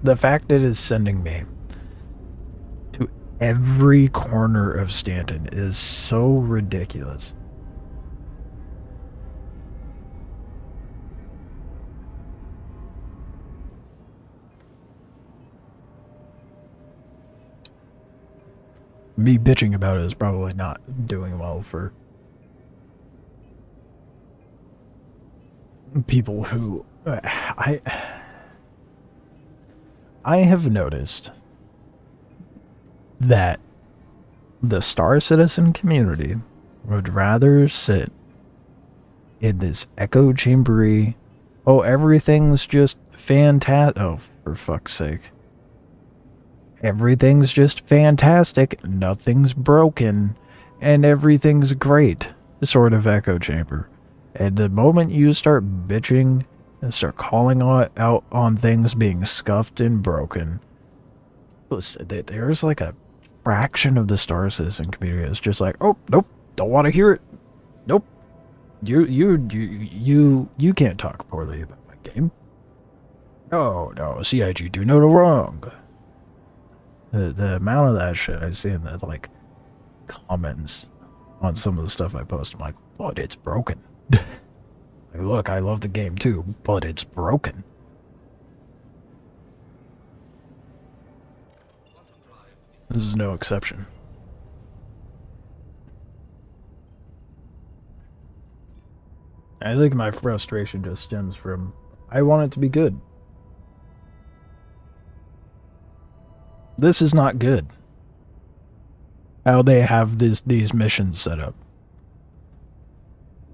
The fact it is sending me to every corner of Stanton is so ridiculous. Me bitching about it is probably not doing well for people who I have noticed that the Star Citizen community would rather sit in this echo chambery, oh, everything's just fantastic, oh, for fuck's sake. Everything's just fantastic, nothing's broken, and everything's great sort of echo chamber. And the moment you start bitching and start calling out on things being scuffed and broken, there's like a fraction of the Star Citizen community that's just like, oh, nope, don't want to hear it. Nope. You can't talk poorly about my game. No, CIG do no wrong. The amount of that shit I see in the like comments on some of the stuff I post, I'm like, but it's broken. Like, look, I love the game too, but it's broken. This is no exception. I think my frustration just stems from, I want it to be good. This is not good. How they have these missions set up.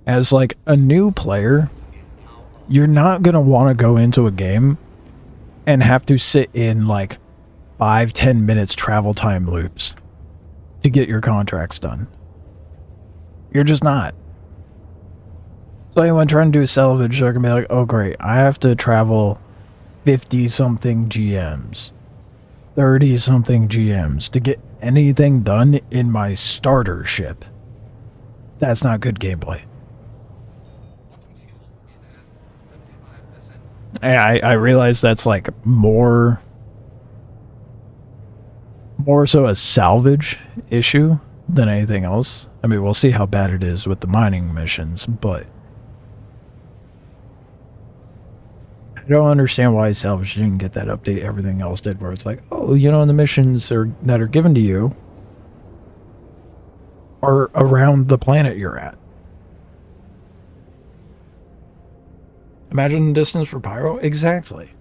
As like a new player, you're not gonna want to go into a game and have to sit in like 5-10 minutes travel time loops to get your contracts done. You're just not. So anyone trying to do salvage, they're gonna be like, oh great, I have to travel 50 something GMs, 30 something GMs to get anything done in my starter ship. That's not good gameplay. I realize that's like more so a salvage issue than anything else. I mean, we'll see how bad it is with the mining missions, but I don't understand why salvage didn't get that update everything else did, where it's like, oh, you know, the missions that are given to you are around the planet you're at. Imagine the distance for Pyro. Exactly.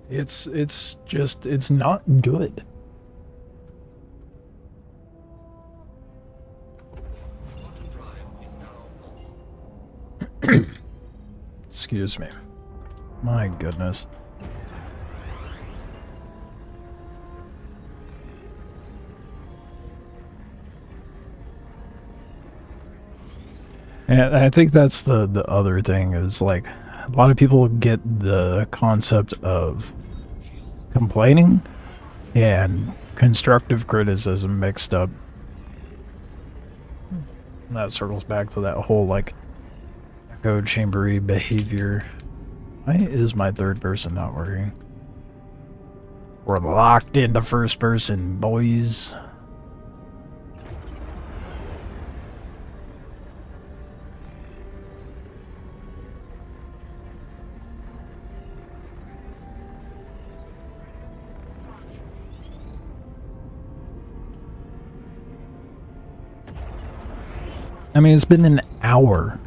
It's not good. Excuse me. My goodness. And I think that's the other thing is like a lot of people get the concept of complaining and constructive criticism mixed up. That circles back to that whole like echo chambery behavior. Why is my third person not working? We're locked into first person, boys. I mean, it's been an hour.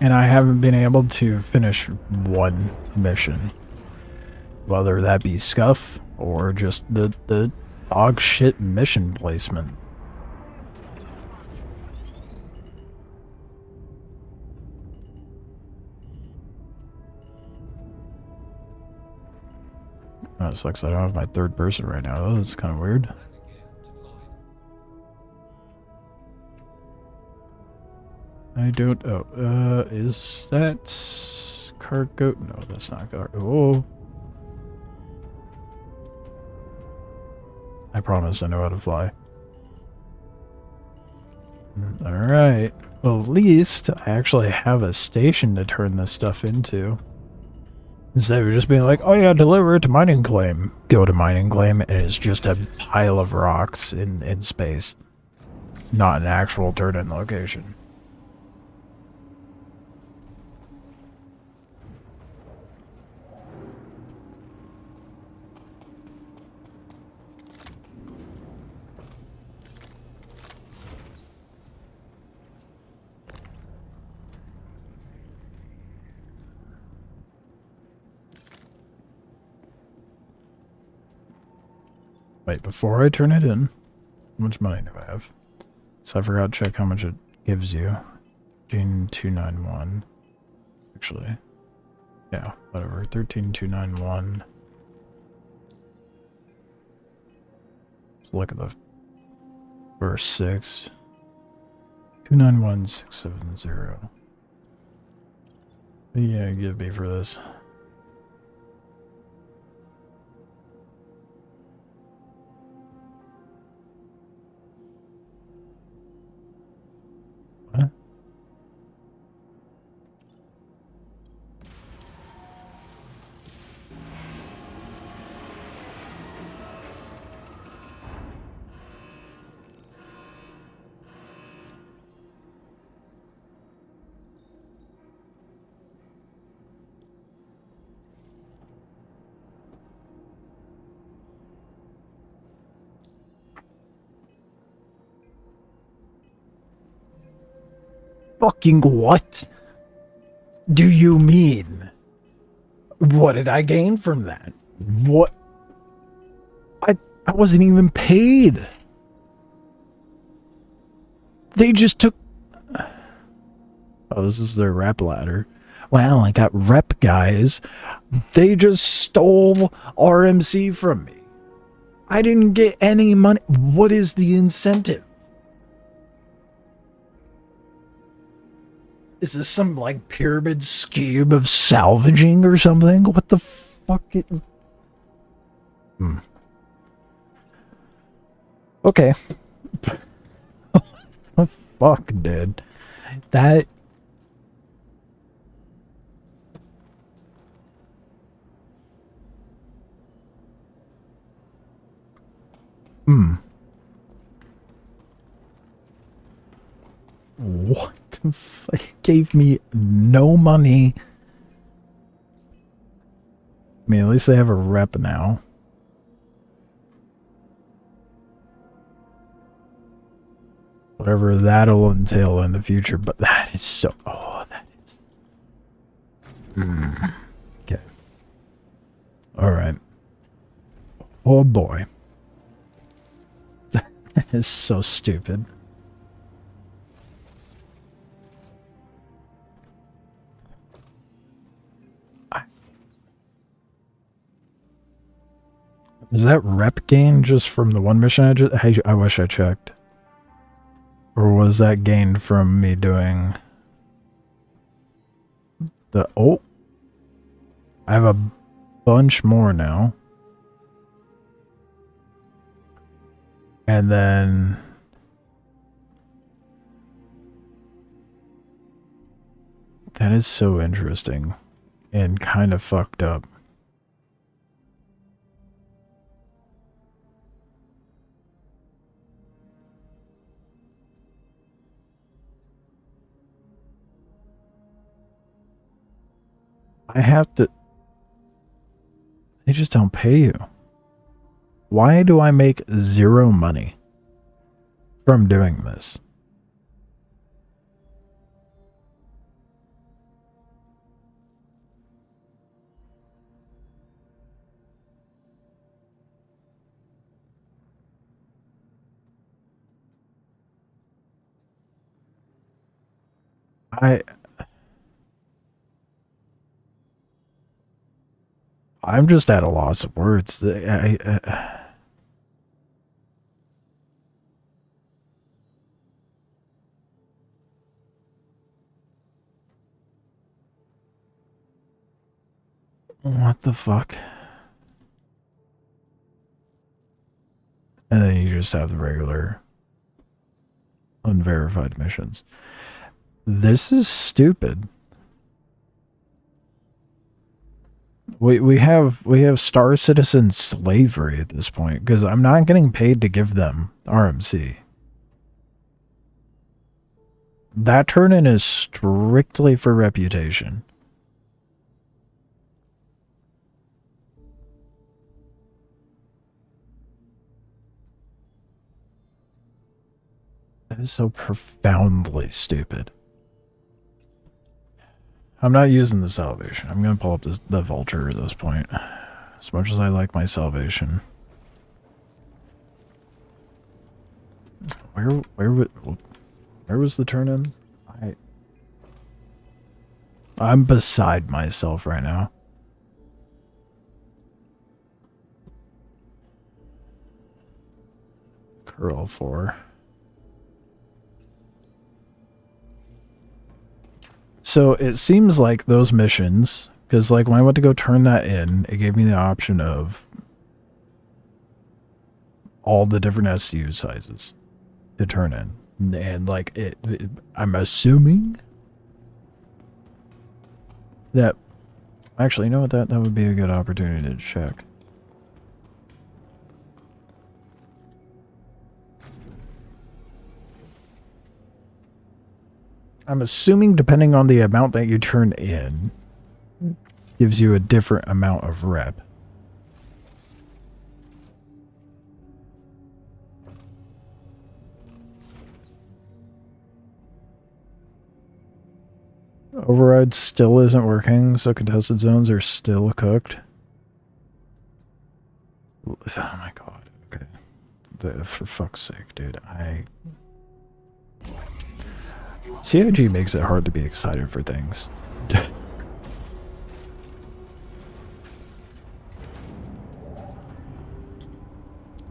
And I haven't been able to finish one mission. Whether that be scuff or just the dog shit mission placement. Oh, it sucks I don't have my third person right now. That's kind of weird. I don't... Oh, is that... cargo? No, that's not cargo. Oh. I promise I know how to fly. Alright. Well, at least I actually have a station to turn this stuff into. Instead of just being like, oh yeah, deliver it to mining claim. Go to mining claim, and it's just a pile of rocks in space. Not an actual turn-in location. Wait, before I turn it in, how much money do I have? So I forgot to check how much it gives you. Gene 291. Actually. Yeah, whatever. 13291. Let's look at the first 6. 291670. Yeah, give me for this. What? Fucking what do you mean? What did I gain from that? What? I wasn't even paid. They just took... Oh, this is their rep ladder. Well, I got rep guys. They just stole RMC from me. I didn't get any money. What is the incentive? Is this some, like, pyramid scheme of salvaging or something? What the fuck? Okay. What the fuck, dude? That... What the fuck? Gave me no money. I mean, at least they have a rep now. Whatever that'll entail in the future, but that is so... Oh, that is... Okay. Alright. Oh boy. That is so stupid. Is that rep gain just from the one mission I wish I checked. Or was that gained from me doing the... Oh! I have a bunch more now. And then... That is so interesting. And kind of fucked up. I have to... They just don't pay you. Why do I make 0 money from doing this? I'm just at a loss of words. What the fuck? And then you just have the regular unverified missions. This is stupid. We have Star Citizen slavery at this point because I'm not getting paid to give them RMC. That turn-in is strictly for reputation. That is so profoundly stupid. I'm not using the salvation. I'm gonna pull up the vulture at this point. As much as I like my salvation. Where was the turn-in? I'm beside myself right now. Curl 4. So it seems like those missions, because like when I went to go turn that in, it gave me the option of all the different SU sizes to turn in. And like I'm assuming that, actually, you know what, that would be a good opportunity to check. I'm assuming depending on the amount that you turn in, gives you a different amount of rep. Override still isn't working, so contested zones are still cooked. Oh my god, okay. For fuck's sake, dude, CIG makes it hard to be excited for things.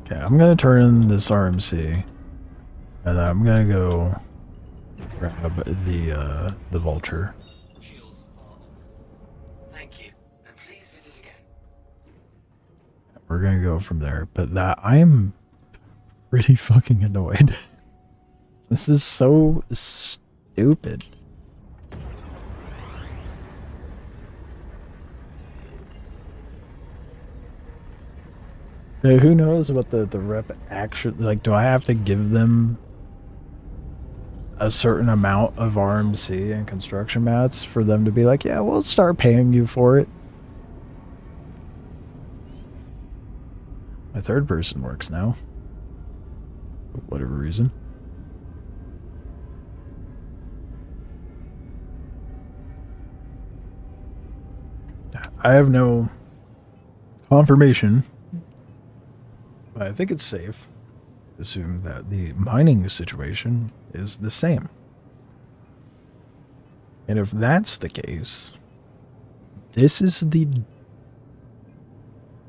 Okay, I'm gonna turn in this RMC, and then I'm gonna go grab the vulture. Shields are off. Thank you, and please visit again. We're gonna go from there, but that I'm pretty fucking annoyed. This is so stupid. Who knows what the rep actually, like, do I have to give them a certain amount of RMC and construction mats for them to be like, yeah, we'll start paying you for it? My third person works now. For whatever reason. I have no confirmation, but I think it's safe to assume that the mining situation is the same. And if that's the case, this is the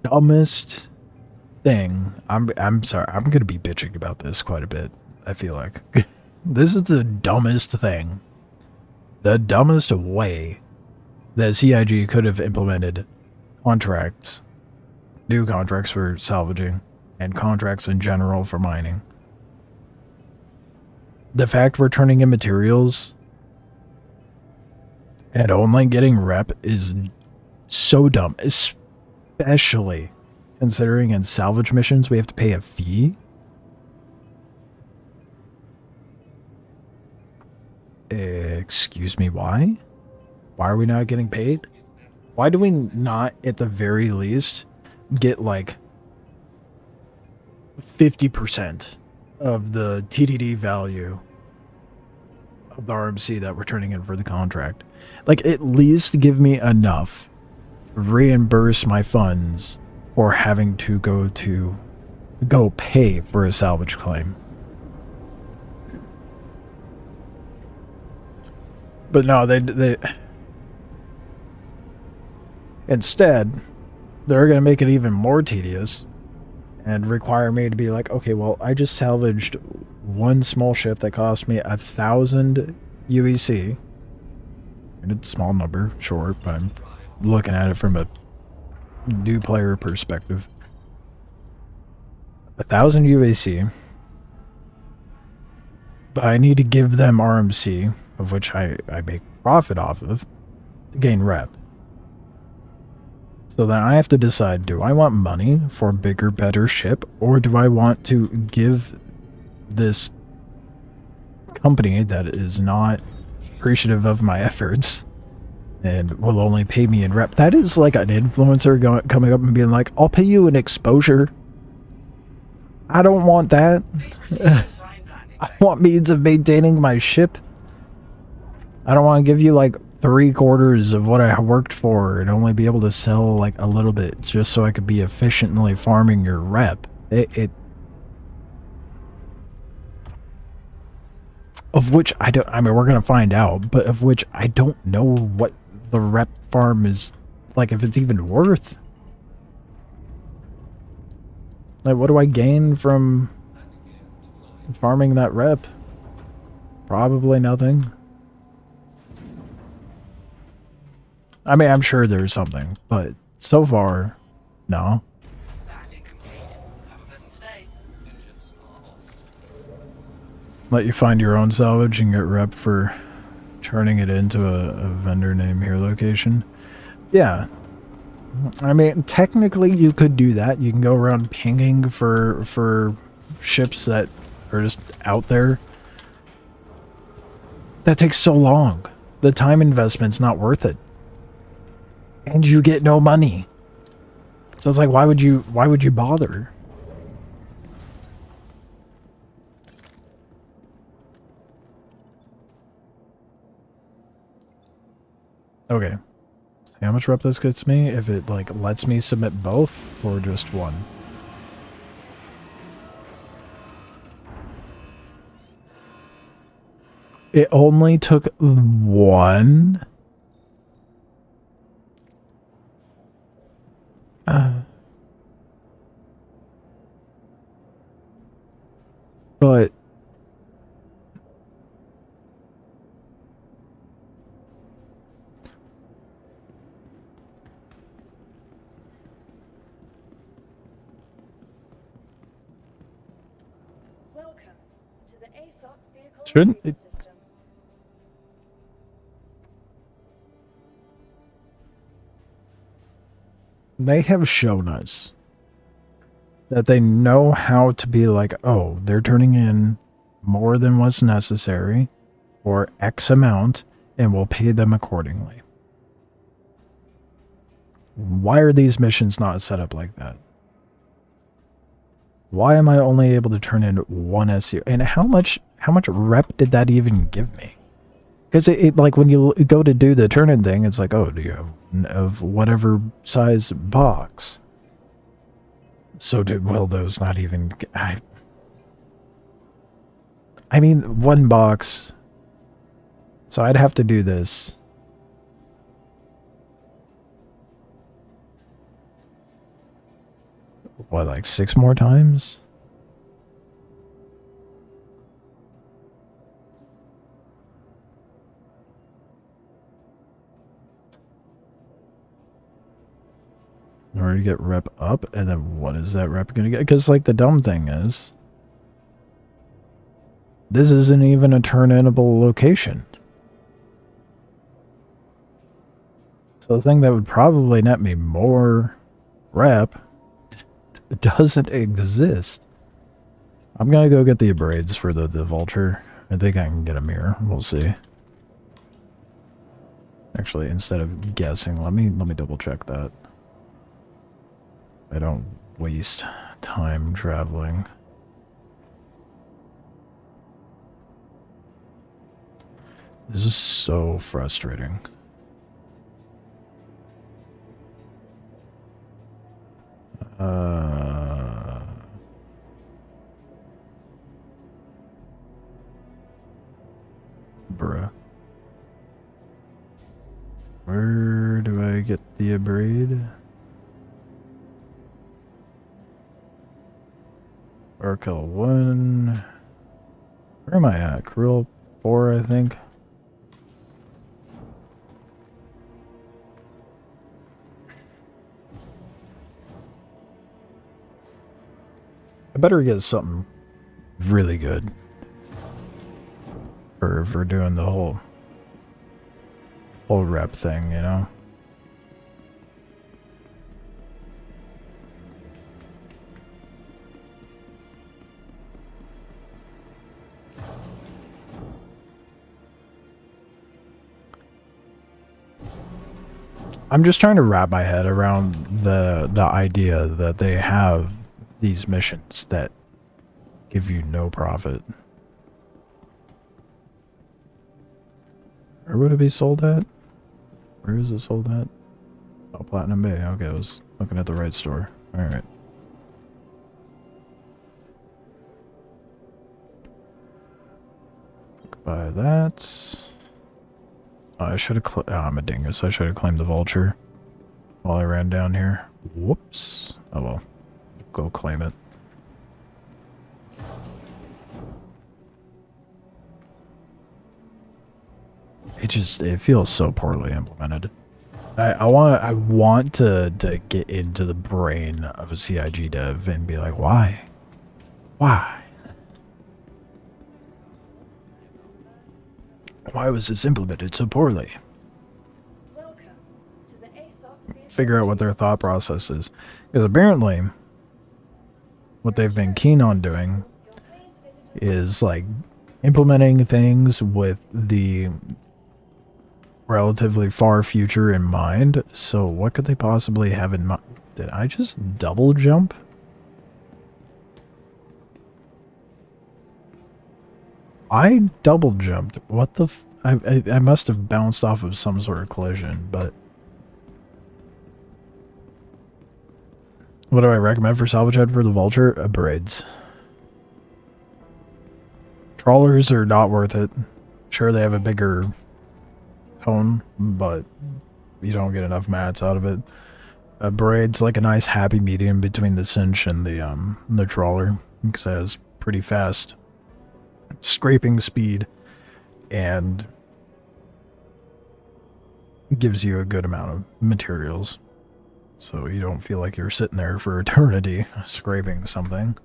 dumbest thing. I'm sorry, I'm gonna be bitching about this quite a bit, I feel like. This is the dumbest thing. The dumbest way that CIG could have implemented contracts, new contracts for salvaging, and contracts in general for mining. The fact we're turning in materials and only getting rep is so dumb, especially considering in salvage missions we have to pay a fee. Excuse me, why? Why are we not getting paid? Why do we not, at the very least, get like 50% of the TDD value of the RMC that we're turning in for the contract? Like, at least give me enough to reimburse my funds for having to go pay for a salvage claim. But no, they instead they're gonna make it even more tedious and require me to be like, okay, well, I just salvaged one small ship that cost me 1,000 UEC. And it's a small number, sure, but I'm looking at it from a new player perspective. 1,000 UAC. But I need to give them RMC, of which I make profit off of, to gain rep. So then I have to decide, do I want money for a bigger, better ship, or do I want to give this company that is not appreciative of my efforts and will only pay me in rep? That is like an influencer coming up and being like, I'll pay you in exposure. I don't want that. I want means of maintaining my ship. I don't want to give you like 3/4 of what I worked for and only be able to sell like a little bit just so I could be efficiently farming your rep. Of which I don't, I mean, we're going to find out, but of which I don't know what the rep farm is, like, if it's even worth. Like, what do I gain from farming that rep? Probably nothing. I mean, I'm sure there's something, but so far, no. Let you find your own salvage and get rep for turning it into a vendor name here location. Yeah. I mean, technically you could do that. You can go around pinging for ships that are just out there. That takes so long. The time investment's not worth it. And you get no money. So it's like, why would you bother? Okay. See how much rep this gets me if it like lets me submit both or just one. It only took one. But welcome to the ASOP vehicle shouldn't retrieval it? system. They have shown us that they know how to be like, oh, they're turning in more than what's necessary or X amount and we'll pay them accordingly. Why are these missions not set up like that? Why am I only able to turn in one SU? And how much rep did that even give me? Because it like when you go to do the turn-in thing, it's like, oh, do you have of whatever size box? So will those not even... I mean, one box. So I'd have to do this. What, like 6 more times? In order to get rep up, and then what is that rep gonna get? Because, like, the dumb thing is, this isn't even a turn-inable location. So the thing that would probably net me more rep doesn't exist. I'm gonna go get the abrades for the vulture. I think I can get a mirror. We'll see. Actually, instead of guessing, let me double check that. I don't waste time traveling. This is so frustrating. Bruh. Where do I get the abrade? Arkel 1. Where am I at? Cruel 4, I think. I better get something really good for doing the whole rep thing, you know? I'm just trying to wrap my head around the idea that they have these missions that give you no profit. Where would it be sold at? Where is it sold at? Oh, Platinum Bay. Okay, I was looking at the right store. Alright. Buy that. Oh, I should have oh, I'm a dingus. I should have claimed the vulture while I ran down here. Whoops. Oh well. Go claim it. It feels so poorly implemented. I want to get into the brain of a CIG dev and be like, why? Why? Why was this implemented so poorly? Welcome to the ASOP vehicle Figure out what their thought process is. Because apparently, what they've been keen on doing is like implementing things with the relatively far future in mind. So what could they possibly have in mind? Did I just double jump? I double jumped. What the I must have bounced off of some sort of collision, but what do I recommend for salvage head for the vulture? Braids. Trawlers are not worth it. Sure, they have a bigger tone, but you don't get enough mats out of it. Braid's like a nice happy medium between the cinch and the trawler, because it has pretty fast scraping speed and gives you a good amount of materials, so you don't feel like you're sitting there for eternity scraping something.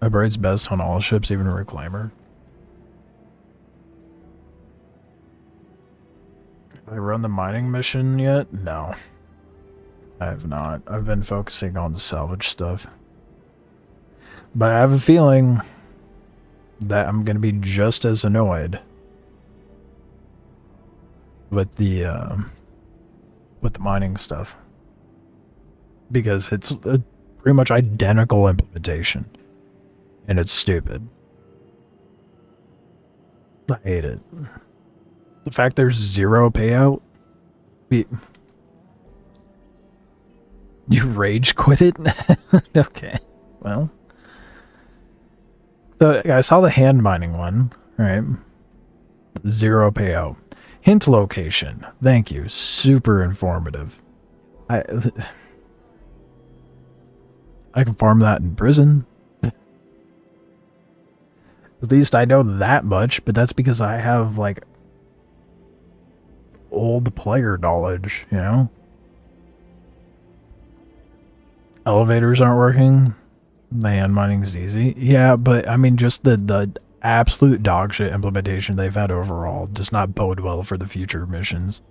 A braid's best on all ships, even a reclaimer. Have I run the mining mission yet? No, I have not. I've been focusing on the salvage stuff. But I have a feeling that I'm going to be just as annoyed with the mining stuff. Because it's a pretty much identical implementation. And it's stupid. I hate it. The fact there's zero payout. You rage quit it? Okay. Well. So I saw the hand mining one, right? Zero payout. Hint location. Thank you. Super informative. I can farm that in prison. At least I know that much, but that's because I have like old player knowledge, you know? Elevators aren't working. The hand mining is easy. Yeah, but I mean, just the absolute dogshit implementation they've had overall does not bode well for the future missions.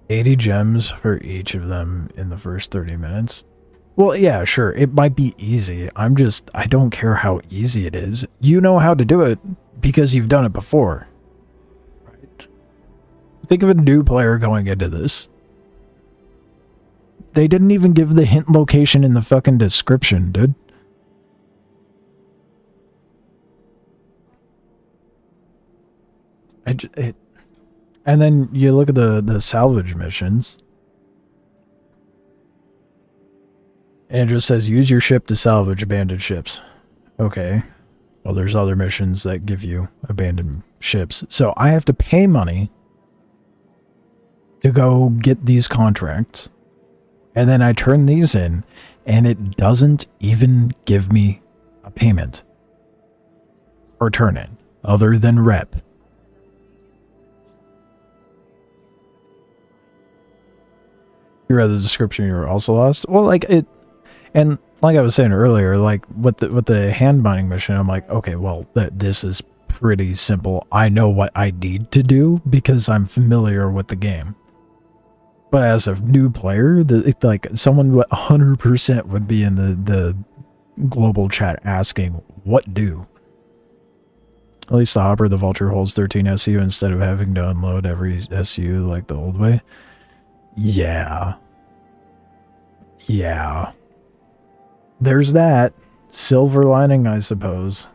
$80 gems for each of them in the first 30 minutes. Well, yeah, sure, it might be easy. I don't care how easy it is. You know how to do it because you've done it before. Right? Think of a new player going into this. They didn't even give the hint location in the fucking description, dude. And then you look at the salvage missions. And it just says, use your ship to salvage abandoned ships. Okay. Well, there's other missions that give you abandoned ships. So I have to pay money to go get these contracts. And then I turn these in, and it doesn't even give me a payment or turn in, other than rep. You read the description, you were also lost? Well, like it, and like I was saying earlier, like with the hand mining mission, I'm like, okay, well, this is pretty simple. I know what I need to do because I'm familiar with the game. But as a new player, like someone 100% would be in the global chat asking, what do? At least the Hopper, the Vulture holds 13 SU instead of having to unload every SU like the old way. Yeah. Yeah. There's that. Silver lining, I suppose.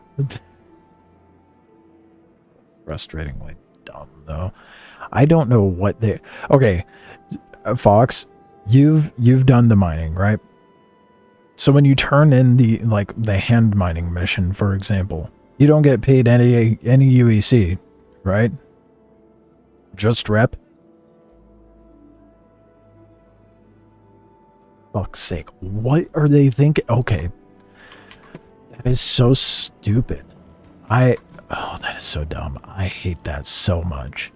Frustratingly dumb, though. I don't know what they... Okay, Fox, you've done the mining, right? So when you turn in the hand mining mission, for example, you don't get paid any UEC, right? Just rep. Fuck's sake, what are they thinking? Okay, that is so stupid. Oh, that is so dumb. I hate that so much.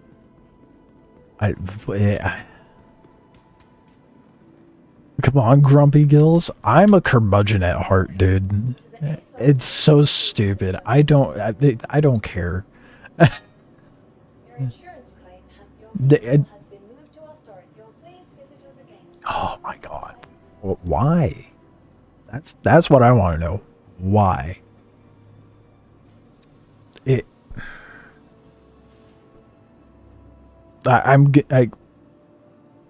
Come on, Grumpy Gills. I'm a curmudgeon at heart, dude. It's so stupid. I don't care. Your insurance claim has been moved to our storage. You'll please visit us again. Oh my god. Why? That's what I want to know. Why?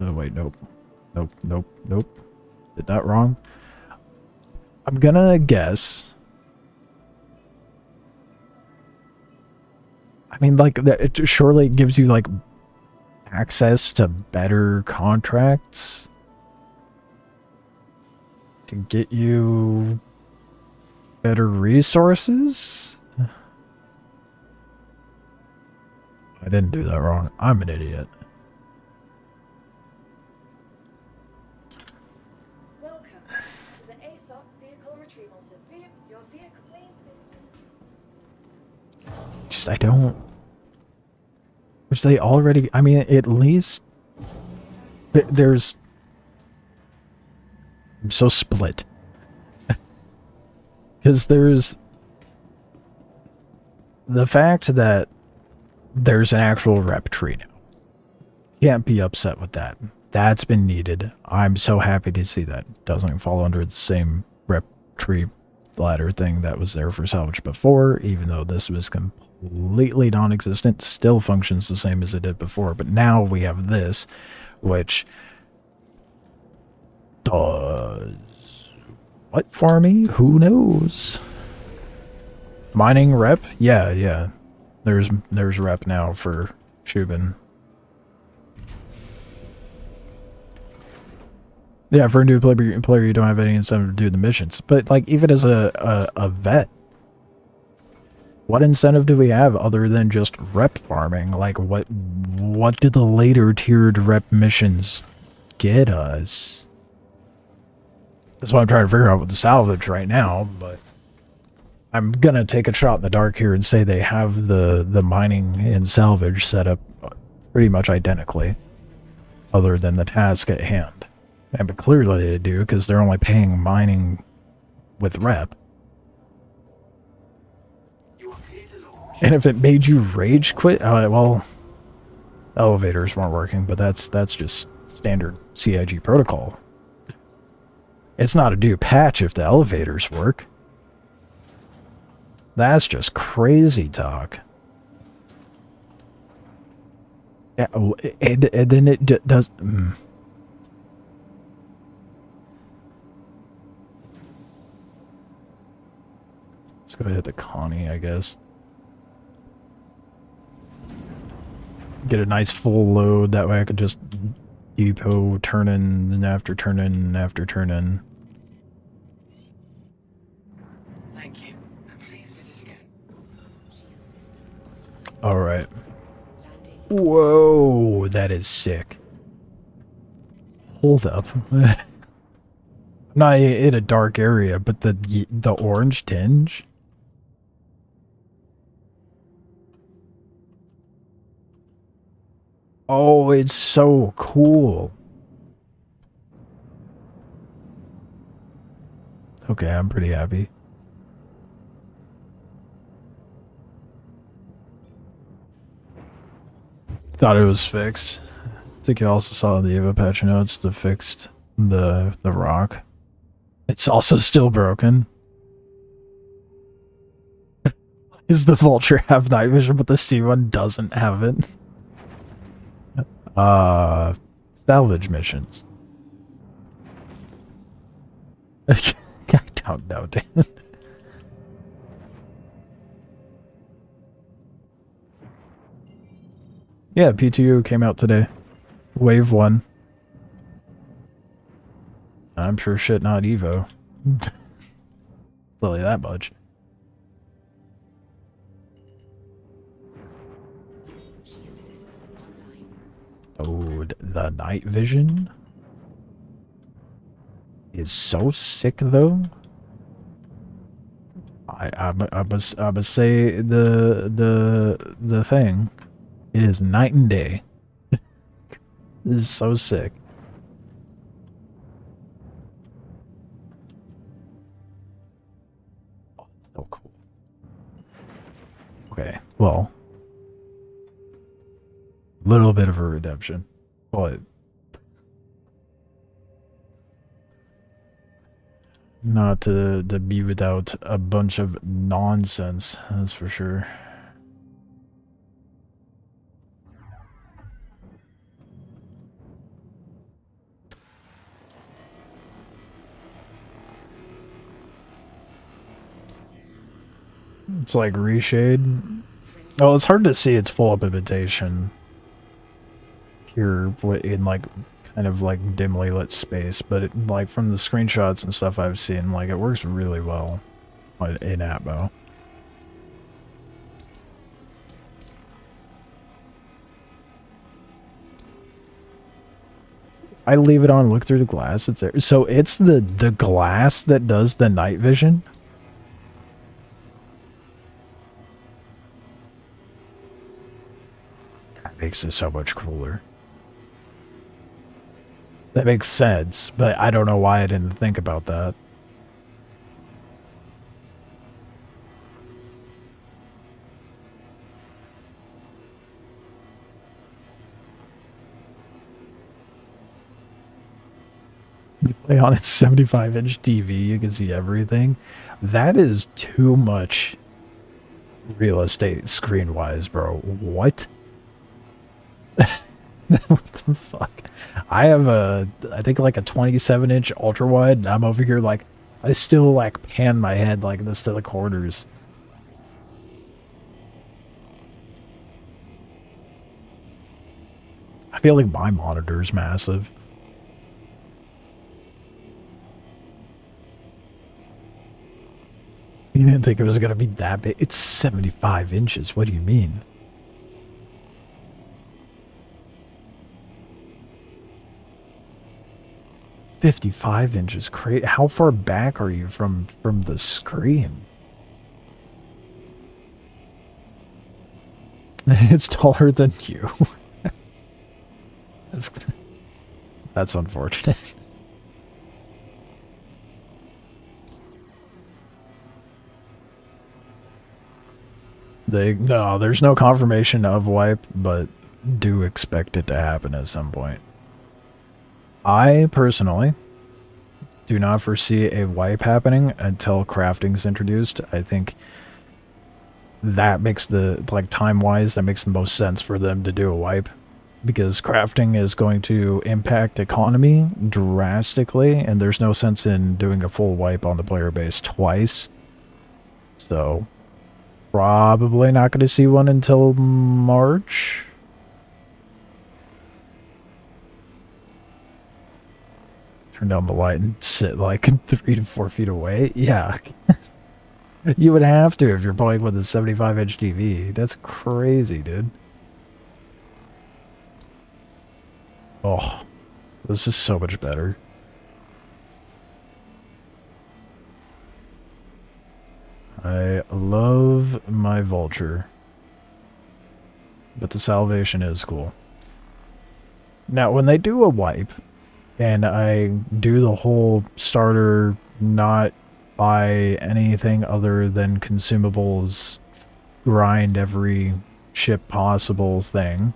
Oh wait, nope. Nope. Did that wrong? I'm gonna guess. I mean, like, that it surely gives you, like, access to better contracts to get you better resources? I didn't do that wrong. I'm an idiot. Welcome to the ASOP vehicle retrieval system. Your vehicle, please visit. Just, I don't... Which they already... I mean, at least... There's... I'm so split. Because there's... The fact that there's an actual rep tree now. Can't be upset with that. That's been needed. I'm so happy to see that. Doesn't fall under the same rep tree ladder thing that was there for Salvage before, even though this was completely non-existent. Still functions the same as it did before, but now we have this, which does what for me? Who knows? Mining rep? Yeah. There's rep now for Shubin. Yeah, for a new player, you don't have any incentive to do the missions. But, like, even as a vet, what incentive do we have other than just rep farming? Like, what do the later tiered rep missions get us? That's what I'm trying to figure out with the Salvage right now, but I'm gonna take a shot in the dark here and say they have the mining and Salvage set up pretty much identically, other than the task at hand. And but clearly they do, because they're only paying mining with rep. And if it made you rage quit, well, elevators weren't working, but that's just standard CIG protocol. It's not a new patch if the elevators work. That's just crazy talk. Yeah, and then it does... Let's go hit the Connie, I guess. Get a nice full load, that way I could just depot, turn in, and after turn in, and after turn in. Thank you, and please visit again. Alright. Whoa, that is sick. Hold up. I'm not in a dark area, but the orange tinge? Oh, it's so cool. Okay, I'm pretty happy. Thought it was fixed. I think you also saw in the Eva patch notes the fixed the rock. It's also still broken. Is the Vulture have night vision, but the Steam one doesn't have it? Salvage missions. I don't know, Dan. Yeah, PTU came out today. Wave 1. I'm sure shit not Evo. Tell you that much. Oh, the night vision is so sick, though. I must say the thing. It is night and day. This is so sick. Oh, so cool. Okay, well, little bit of a redemption, but not to be without a bunch of nonsense, that's for sure. It's like reshade. Oh, it's hard to see its full up imitation here in like kind of like dimly lit space, but it, like from the screenshots and stuff I've seen, like it works really well in Atmo. I leave it on, look through the glass, it's there. So it's the glass that does the night vision? That makes it so much cooler. That makes sense, but I don't know why I didn't think about that. You play on its 75-inch TV, you can see everything. That is too much real estate screen-wise, bro. What? What the fuck? I have I think like a 27-inch ultra-wide, and I'm over here like, I still like pan my head like this to the corners. I feel like my monitor's massive. You didn't think it was gonna be that big? It's 75 inches. What do you mean? "55 inches, how far back are you from the screen?" It's taller than you. That's unfortunate. No, there's no confirmation of wipe, but do expect it to happen at some point. I personally do not foresee a wipe happening until crafting's introduced. I think that makes like time-wise, that makes the most sense for them to do a wipe, because crafting is going to impact economy drastically, and there's no sense in doing a full wipe on the player base twice. So probably not going to see one until March. Turn down the light and sit like 3 to 4 feet away. Yeah. You would have to if you're playing with a 75-inch TV. That's crazy, dude. Oh, this is so much better. I love my vulture. But the salvation is cool. Now, when they do a wipe, and I do the whole starter not buy anything other than consumables, grind every ship possible thing.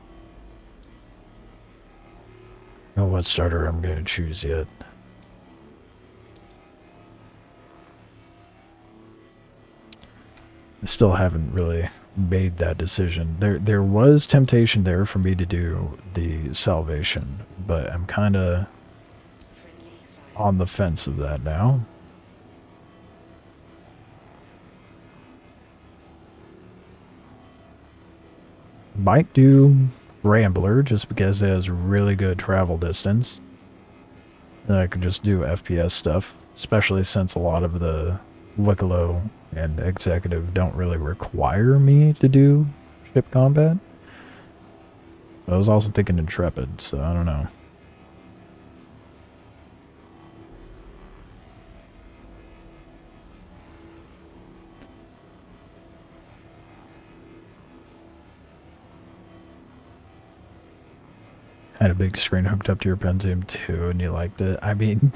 I don't know what starter I'm going to choose yet. I still haven't really made that decision. There was temptation there for me to do the salvation, but I'm kind of on the fence of that now. Might do Rambler just because it has really good travel distance. And I could just do FPS stuff, especially since a lot of the Wikelo and Executive don't really require me to do ship combat. I was also thinking Intrepid, so I don't know. Had a big screen hooked up to your Pentium 2 and you liked it. I mean,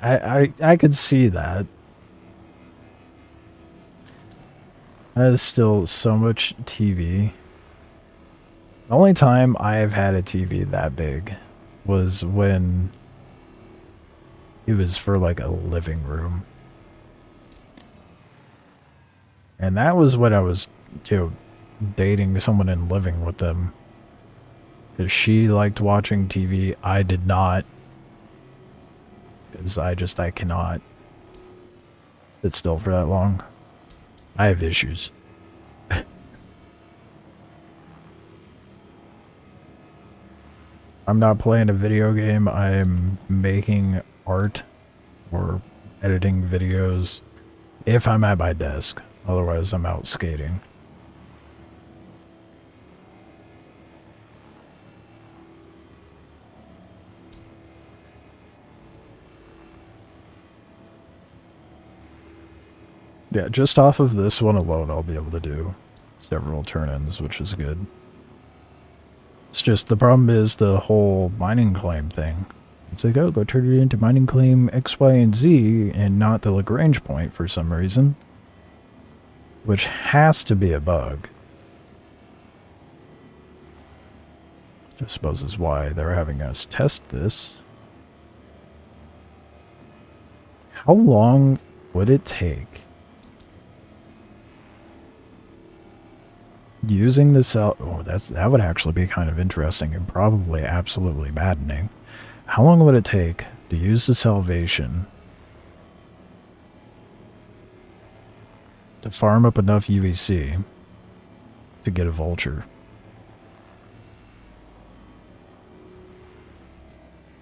I could see that. That is still so much TV. The only time I've had a TV that big was when it was for like a living room. And that was when I was, dating someone and living with them. Because she liked watching TV. I did not. Because I cannot sit still for that long. I have issues. I'm not playing a video game. I'm making art or editing videos if I'm at my desk. Otherwise, I'm out skating. Yeah, just off of this one alone, I'll be able to do several turn-ins, which is good. It's just, the problem is the whole mining claim thing. It's like, oh, go turn it into mining claim X, Y, and Z, and not the Lagrange point for some reason. Which has to be a bug. I suppose is why they're having us test this. How long would it take using the cell? Oh, that would actually be kind of interesting and probably absolutely maddening. How long would it take to use the salvation to farm up enough UEC to get a vulture?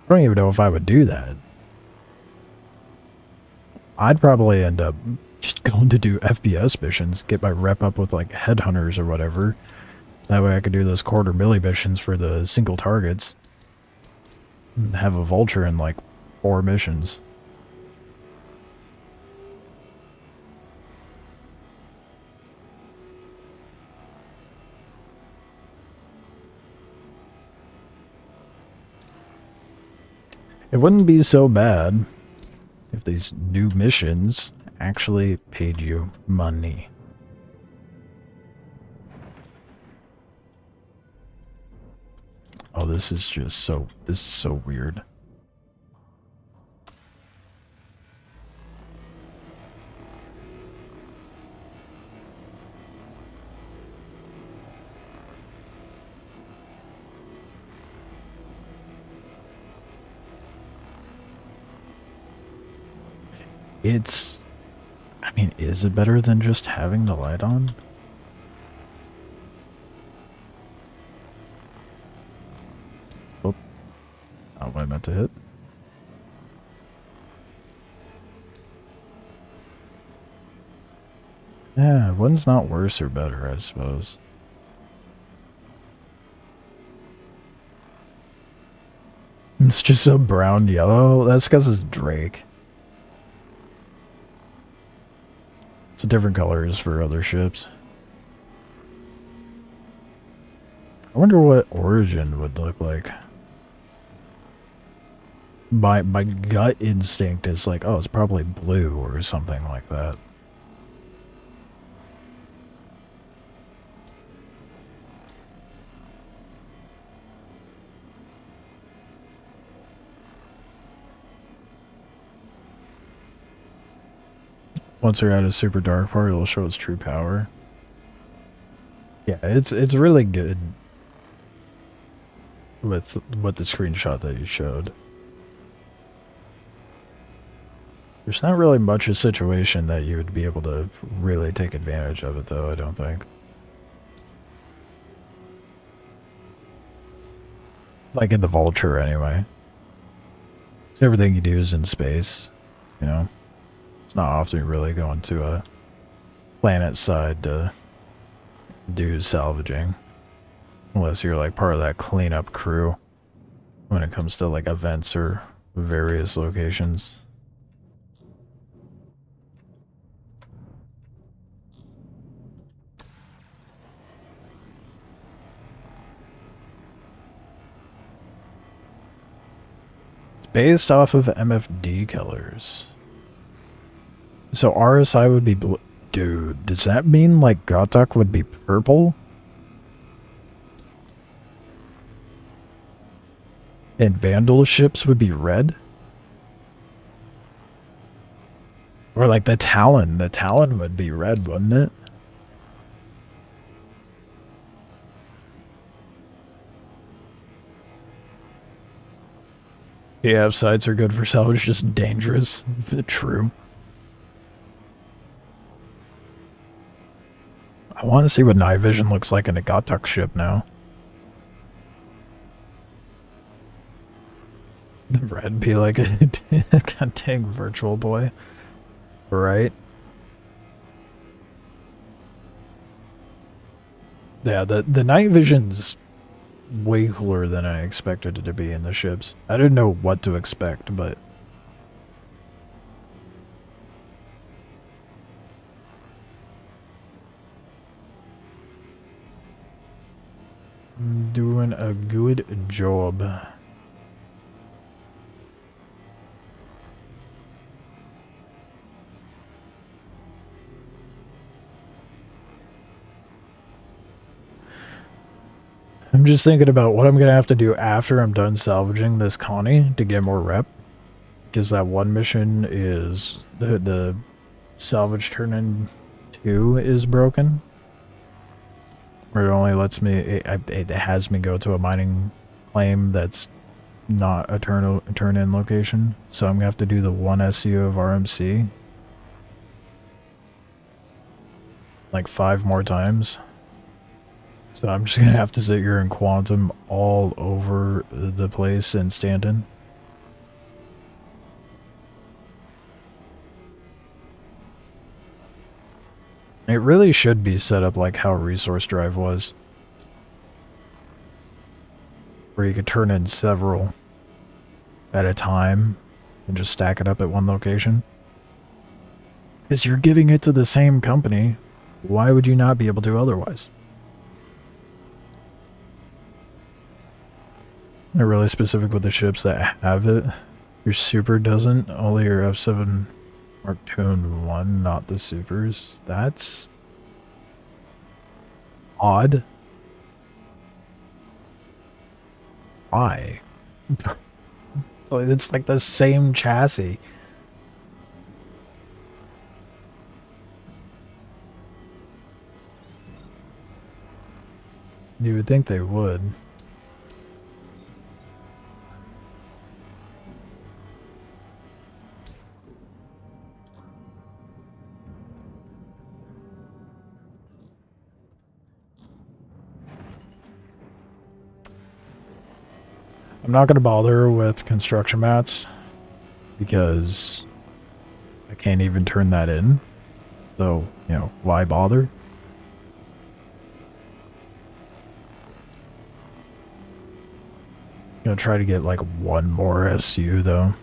I don't even know if I would do that. I'd probably end up just going to do FPS missions, get my rep up with like headhunters or whatever. That way I could do those quarter milli missions for the single targets. And have a vulture in like 4 missions. It wouldn't be so bad if these new missions actually paid you money. Oh, this is so weird. I mean, is it better than just having the light on? Oh, not what I meant to hit. Yeah, one's not worse or better, I suppose. It's just a brown yellow. That's because it's Drake. It's different colors for other ships. I wonder what Origin would look like. My gut instinct is like, oh, it's probably blue or something like that. Once they're at a super dark part, it'll show its true power. Yeah, it's really good with what the screenshot that you showed. There's not really much a situation that you would be able to really take advantage of it, though, I don't think. Like in the Vulture, anyway. So everything you do is in space, you know? It's not often really going to a planet side to do salvaging. Unless you're like part of that cleanup crew when it comes to like events or various locations. It's based off of MFD colors. So RSI would be blue. Dude, does that mean like Gotok would be purple? And Vandal ships would be red? Or like the Talon would be red, wouldn't it? Yeah, sites are good for salvage, just dangerous. True. I want to see what night vision looks like in a Gotok ship now. The red be like a god dang virtual boy. Right? Yeah, the night vision's way cooler than I expected it to be in the ships. I didn't know what to expect, but I'm doing a good job. I'm just thinking about what I'm going to have to do after I'm done salvaging this Connie to get more rep. Because that one mission is... The salvage turn-in 2 is broken. Where it only lets me... It has me go to a mining claim that's not a turn-in location. So I'm going to have to do the 1 SU of RMC. Like 5 more times. So I'm just going to have to sit here and quantum all over the place in Stanton. It really should be set up like how Resource Drive was. Where you could turn in several at a time and just stack it up at one location. Because you're giving it to the same company. Why would you not be able to otherwise? They're really specific with the ships that have it. Your Super doesn't. Only your F7 Mark II and 1, not the Supers. That's odd. Why? It's like the same chassis. You would think they would. I'm not going to bother with construction mats because I can't even turn that in. So, you know, why bother? Gonna try to get like one more SU though.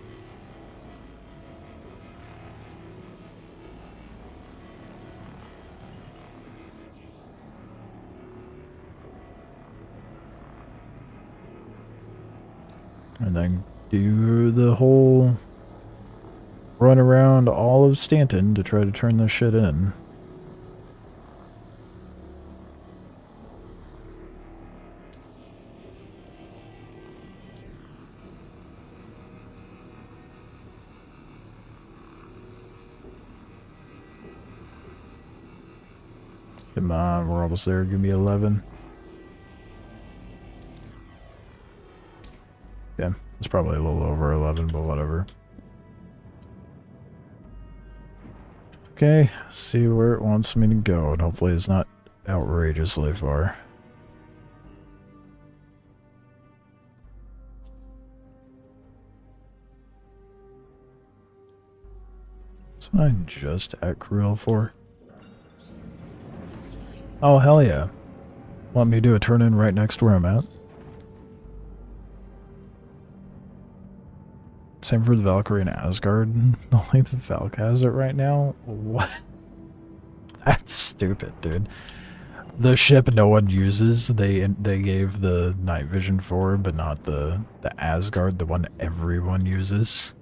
And then do the whole run around all of Stanton to try to turn this shit in. Come on, we're almost there. Give me 11. Yeah, it's probably a little over 11, but whatever. Okay, see where it wants me to go, and hopefully it's not outrageously far. Wasn't I just at Krill for? Oh, hell yeah. Want me to do a turn-in right next to where I'm at? Same for the Valkyrie and Asgard. Only the Valk has it right now? What? That's stupid, dude. The ship no one uses, they gave the night vision for, but not the Asgard, the one everyone uses.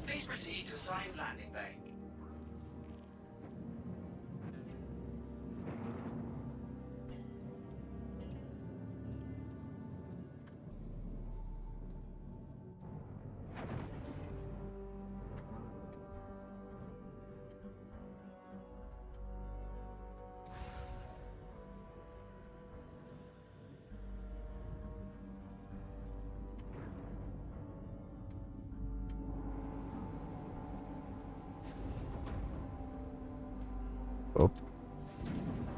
Please proceed to assigned landing bay. Oh.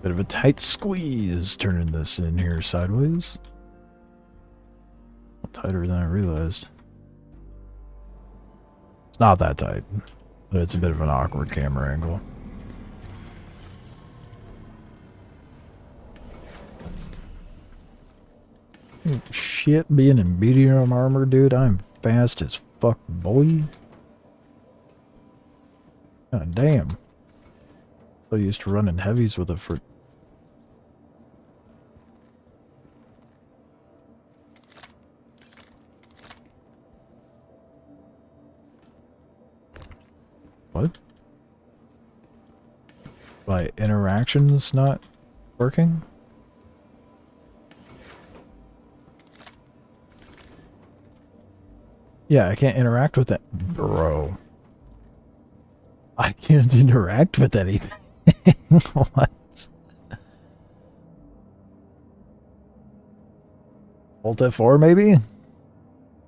Bit of a tight squeeze turning this in here sideways. Tighter than I realized. It's not that tight, but it's a bit of an awkward camera angle. Shit, being in medium armor, dude, I'm fast as fuck, boy. God damn. So used to running heavies with it for... What? My interactions not working? Yeah, I can't interact with it. Bro. I can't interact with anything. What? Alt F4 maybe?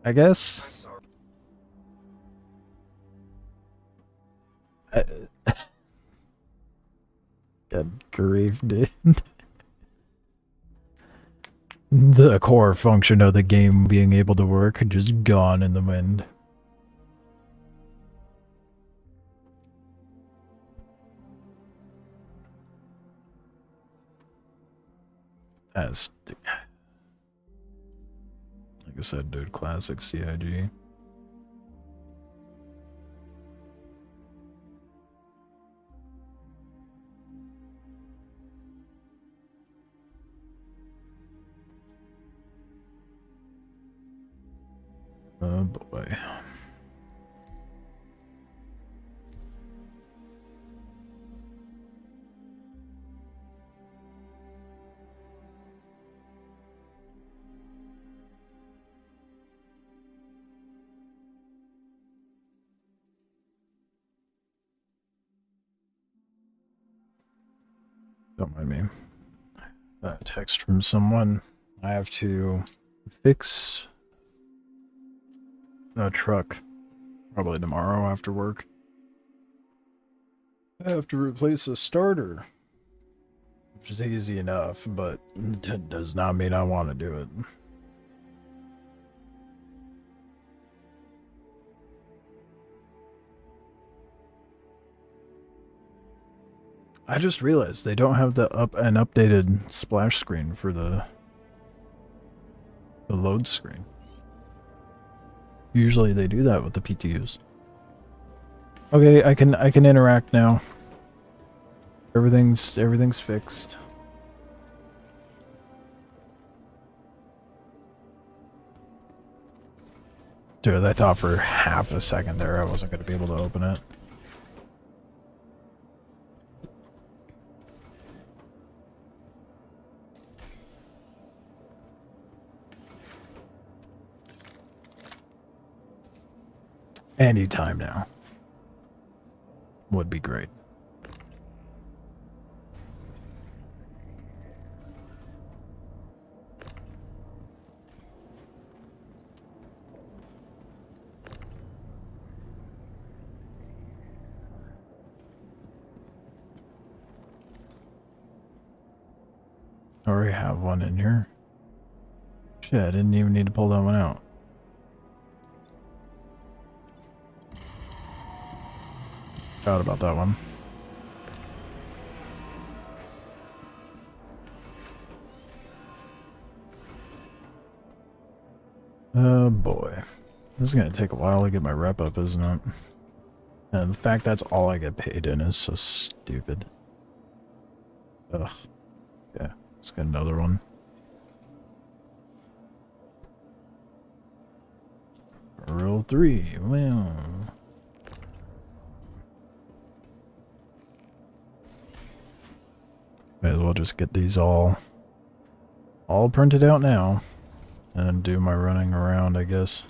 I guess? I'm sorry. Good grief, dude. The core function of the game being able to work just gone in the wind. That's... like I said, dude, classic CIG. Oh boy. Don't mind me. Text from someone. I have to fix a truck probably tomorrow after work. I have to replace a starter, which is easy enough, but it does not mean I want to do it. I just realized they don't have an updated splash screen for the load screen. Usually they do that with the PTUs. Okay, I can interact now. Everything's fixed. Dude, I thought for half a second there I wasn't going to be able to open it. Anytime now would be great. I already have one in here. Shit, I didn't even need to pull that one out. Forgot about that one. Oh boy. This is gonna take a while to get my rep up, isn't it? And the fact that's all I get paid in is so stupid. Ugh. Yeah, let's get another one. Roll 3. Well. May as well just get these all printed out now. And do my running around, I guess.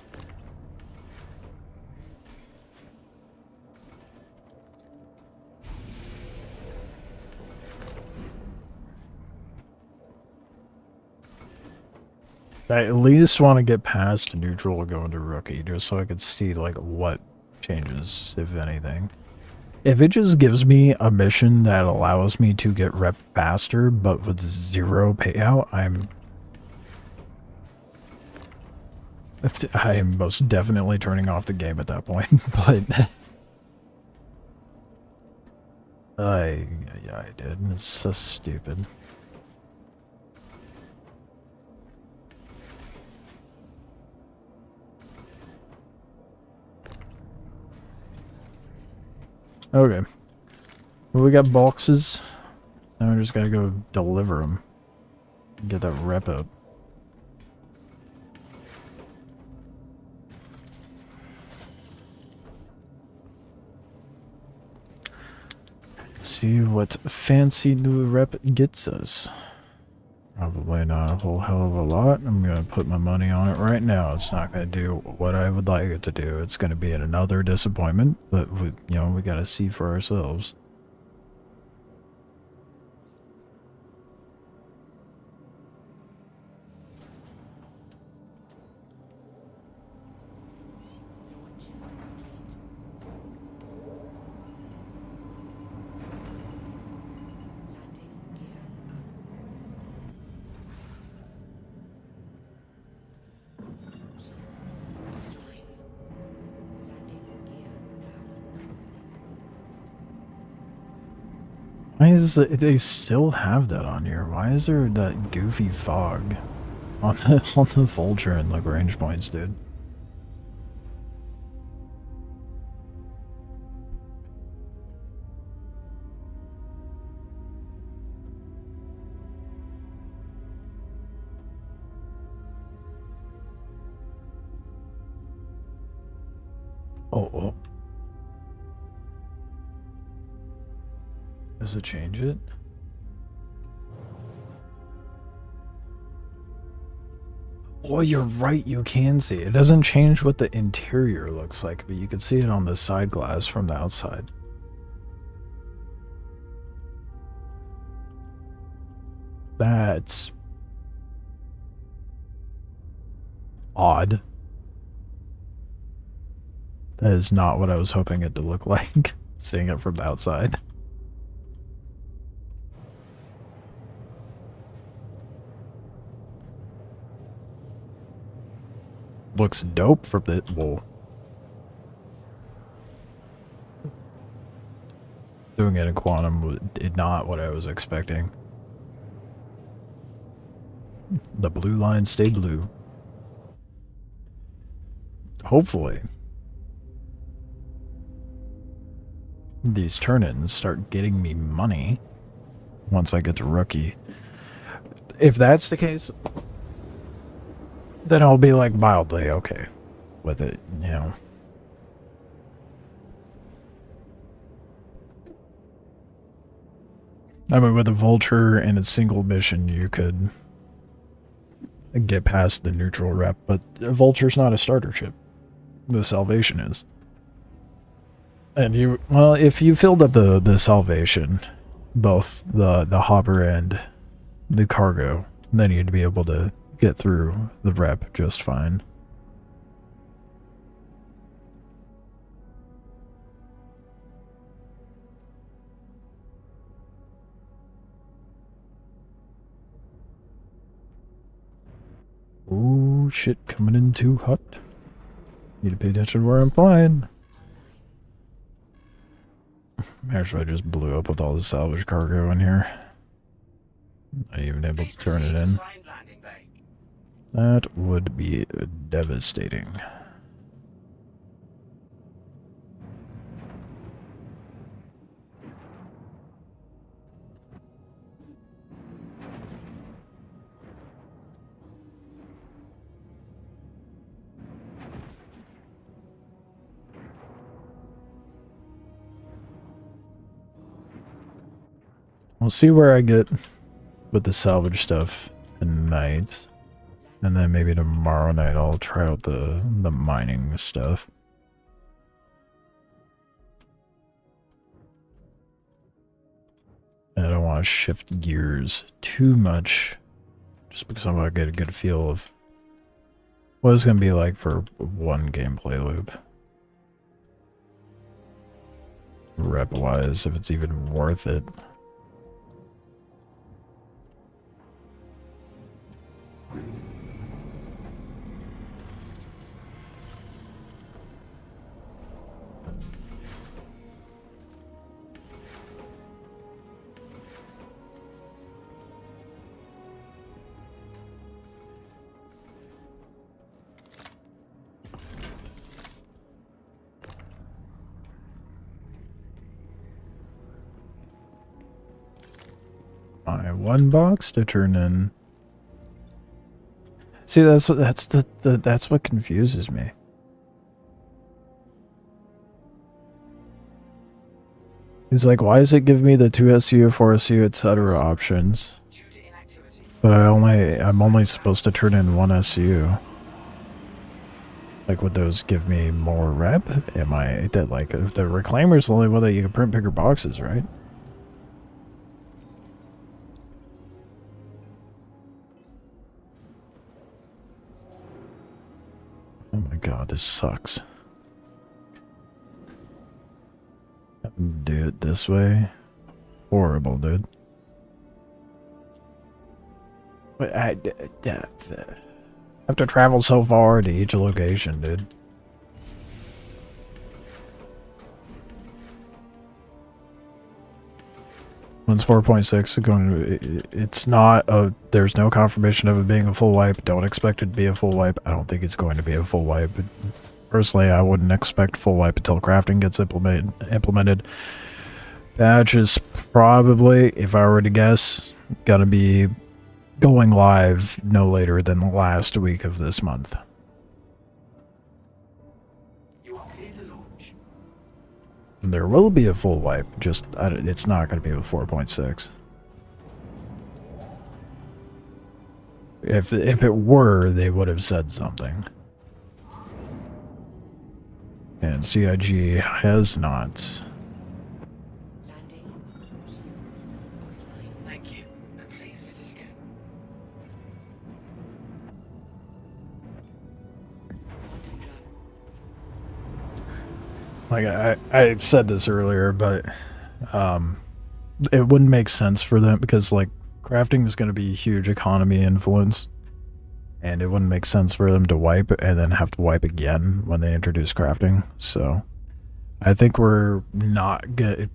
I at least want to get past neutral and go into rookie, just so I could see, like, what changes, if anything. If it just gives me a mission that allows me to get rep faster, but with 0 payout, I'm most definitely turning off the game at that point, but... I did. It's so stupid. Okay. Well, we got boxes. Now we just gotta go deliver them. Get that rep up. See what fancy new rep gets us. Probably not a whole hell of a lot. I'm gonna put my money on it right now. It's not gonna do what I would like it to do. It's gonna be another disappointment, but we gotta see for ourselves. Why is it, they still have that on here? Why is there that goofy fog on the Vulture and Lagrange points, dude? Oh. Does it change it? Oh, you're right, you can see it. It doesn't change what the interior looks like, but you can see it on the side glass from the outside. That's odd. That is not what I was hoping it to look like, seeing it from the outside. Looks dope from the... Whoa. Doing it in quantum did not what I was expecting. The blue line stay blue. Hopefully. These turn-ins start getting me money once I get to rookie. If that's the case, then I'll be like mildly okay with it, you know. I mean, with a vulture and a single mission, you could get past the neutral rep, but a vulture's not a starter ship. The Salvation is. And you, well, if you filled up the Salvation, both the hopper and the cargo, then you'd be able to get through the rep just fine. Oh shit, coming in too hot. Need to pay attention to where I'm flying. Actually, I just blew up with all the salvage cargo in here. Not even able to turn it in. That would be devastating. We'll see where I get with the salvage stuff tonight. And then maybe tomorrow night I'll try out the mining stuff. I don't want to shift gears too much, just because I want to get a good feel of what it's going to be like for one gameplay loop. Rep-wise, if it's even worth it. My one box to turn in. See, that's what confuses me. It's like, why does it give me the 2 SU, 4 SU, etc. options? But I'm only supposed to turn in 1 SU. Like, would those give me more rep? Am I that like the reclaimer's the only one that you can print bigger boxes, right? Oh my god, this sucks. Do it this way. Horrible, dude. But I have to travel so far to each location, dude. One's 4.6 going. It's not a. There's no confirmation of it being a full wipe. Don't expect it to be a full wipe. I don't think it's going to be a full wipe. Personally, I wouldn't expect full wipe until crafting gets implemented. Patch is probably, if I were to guess, gonna be going live no later than the last week of this month. There will be a full wipe, just it's not going to be with 4.6. If it were, they would have said something. And CIG has not. Thank you, and please visit again. Like I said this earlier, but it wouldn't make sense for them because like crafting is going to be a huge economy influence, and it wouldn't make sense for them to wipe and then have to wipe again when they introduce crafting. So I think we're not good.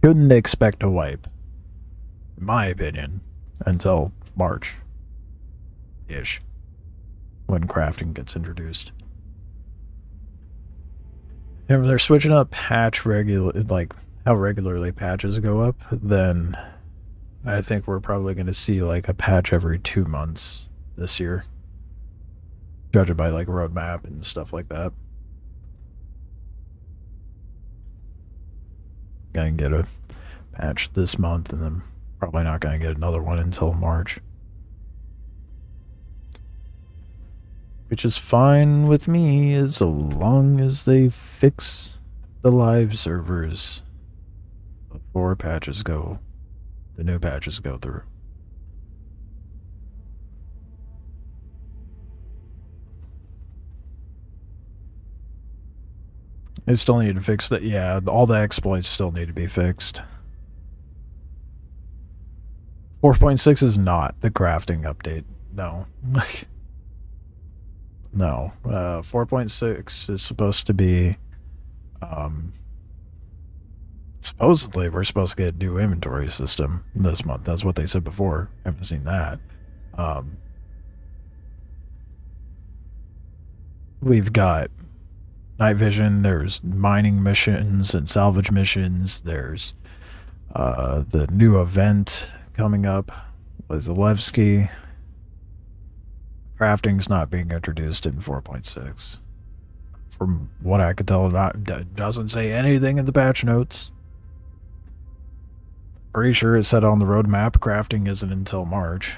shouldn't expect a wipe, in my opinion, until March-ish, when crafting gets introduced. If they're switching up patch like how regularly patches go up, then I think we're probably going to see like a patch every 2 months this year, judging by like roadmap and stuff like that. Gonna get a patch this month, and then probably not gonna get another one until March, which is fine with me as long as they fix the live servers before the new patches go through. They still need to fix that. Yeah, all the exploits still need to be fixed. 4.6 is not the crafting update. No. No. 4.6 is supposed to be... supposedly, we're supposed to get a new inventory system this month. That's what they said before. I haven't seen that. We've got night vision, there's mining missions and salvage missions, there's the new event coming up with Zalewski. Crafting's not being introduced in 4.6. From what I could tell, doesn't say anything in the patch notes. Pretty sure it said on the roadmap crafting isn't until March.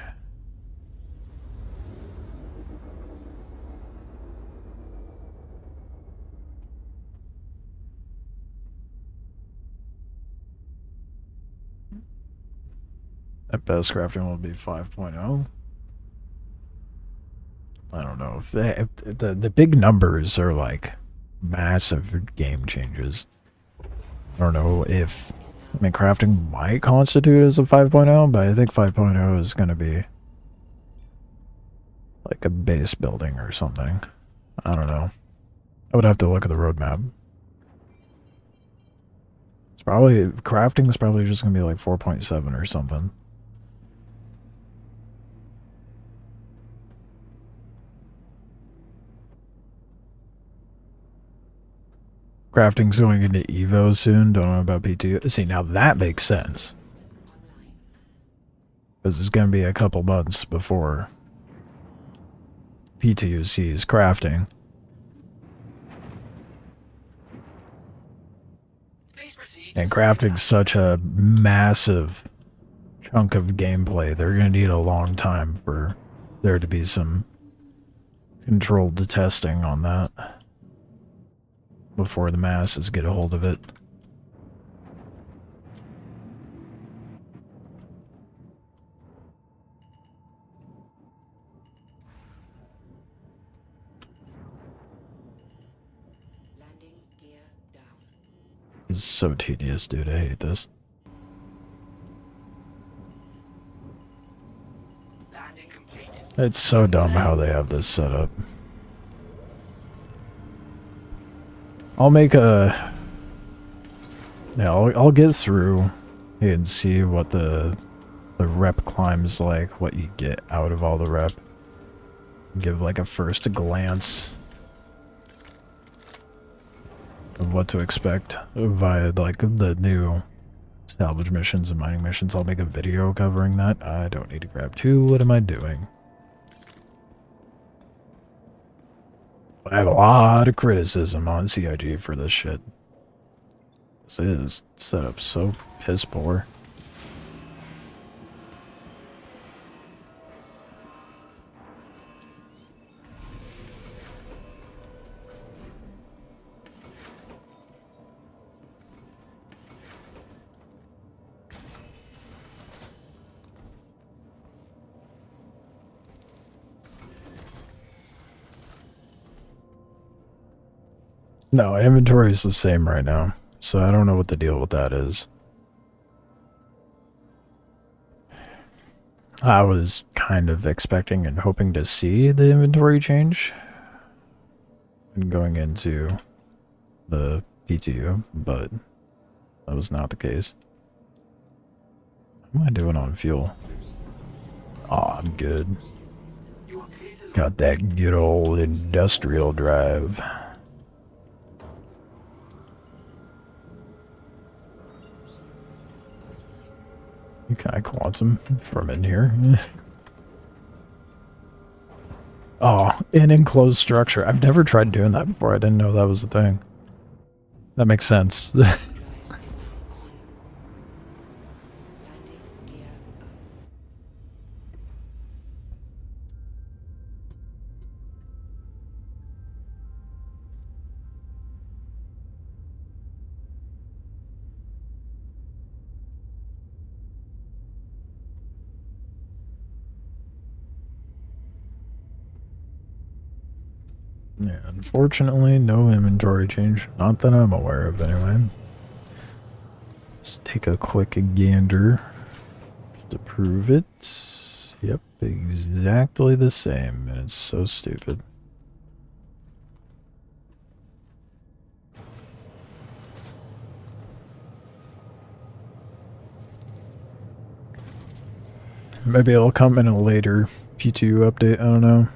At best, crafting will be 5.0. I don't know if the big numbers are like massive game changes. I don't know if, I mean, crafting might constitute as a 5.0, but I think 5.0 is going to be like a base building or something. I don't know. I would have to look at the roadmap. It's probably, crafting is probably just going to be like 4.7 or something. Crafting's going into Evo soon. Don't know about PTU. See, now that makes sense. Because it's going to be a couple months before PTU sees crafting. And crafting's such a massive chunk of gameplay. They're going to need a long time for there to be some controlled testing on that before the masses get a hold of it. Landing gear down. It's so tedious, dude. I hate this. Landing complete. It's so dumb how they have this set up. I'll make a... Yeah, I'll get through and see what the rep climb's like, what you get out of all the rep. Give like a first glance of what to expect via like the new salvage missions and mining missions. I'll make a video covering that. I don't need to grab two. What am I doing? I have a lot of criticism on CIG for this shit. This is set up so piss poor. No, inventory is the same right now, so I don't know what the deal with that is. I was kind of expecting and hoping to see the inventory change and going into the PTU, but that was not the case. What am I doing on fuel? Oh, I'm good. You are clear to Got that good old industrial drive. You can I quantum from in here? Oh, an enclosed structure. I've never tried doing that before. I didn't know that was a thing. That makes sense. Drive is now on. Landing gear up. Yeah, unfortunately, no inventory change. Not that I'm aware of, anyway. Let's take a quick gander to prove it. Yep, exactly the same, and it's so stupid. Maybe it'll come in a later PTU update, I don't know.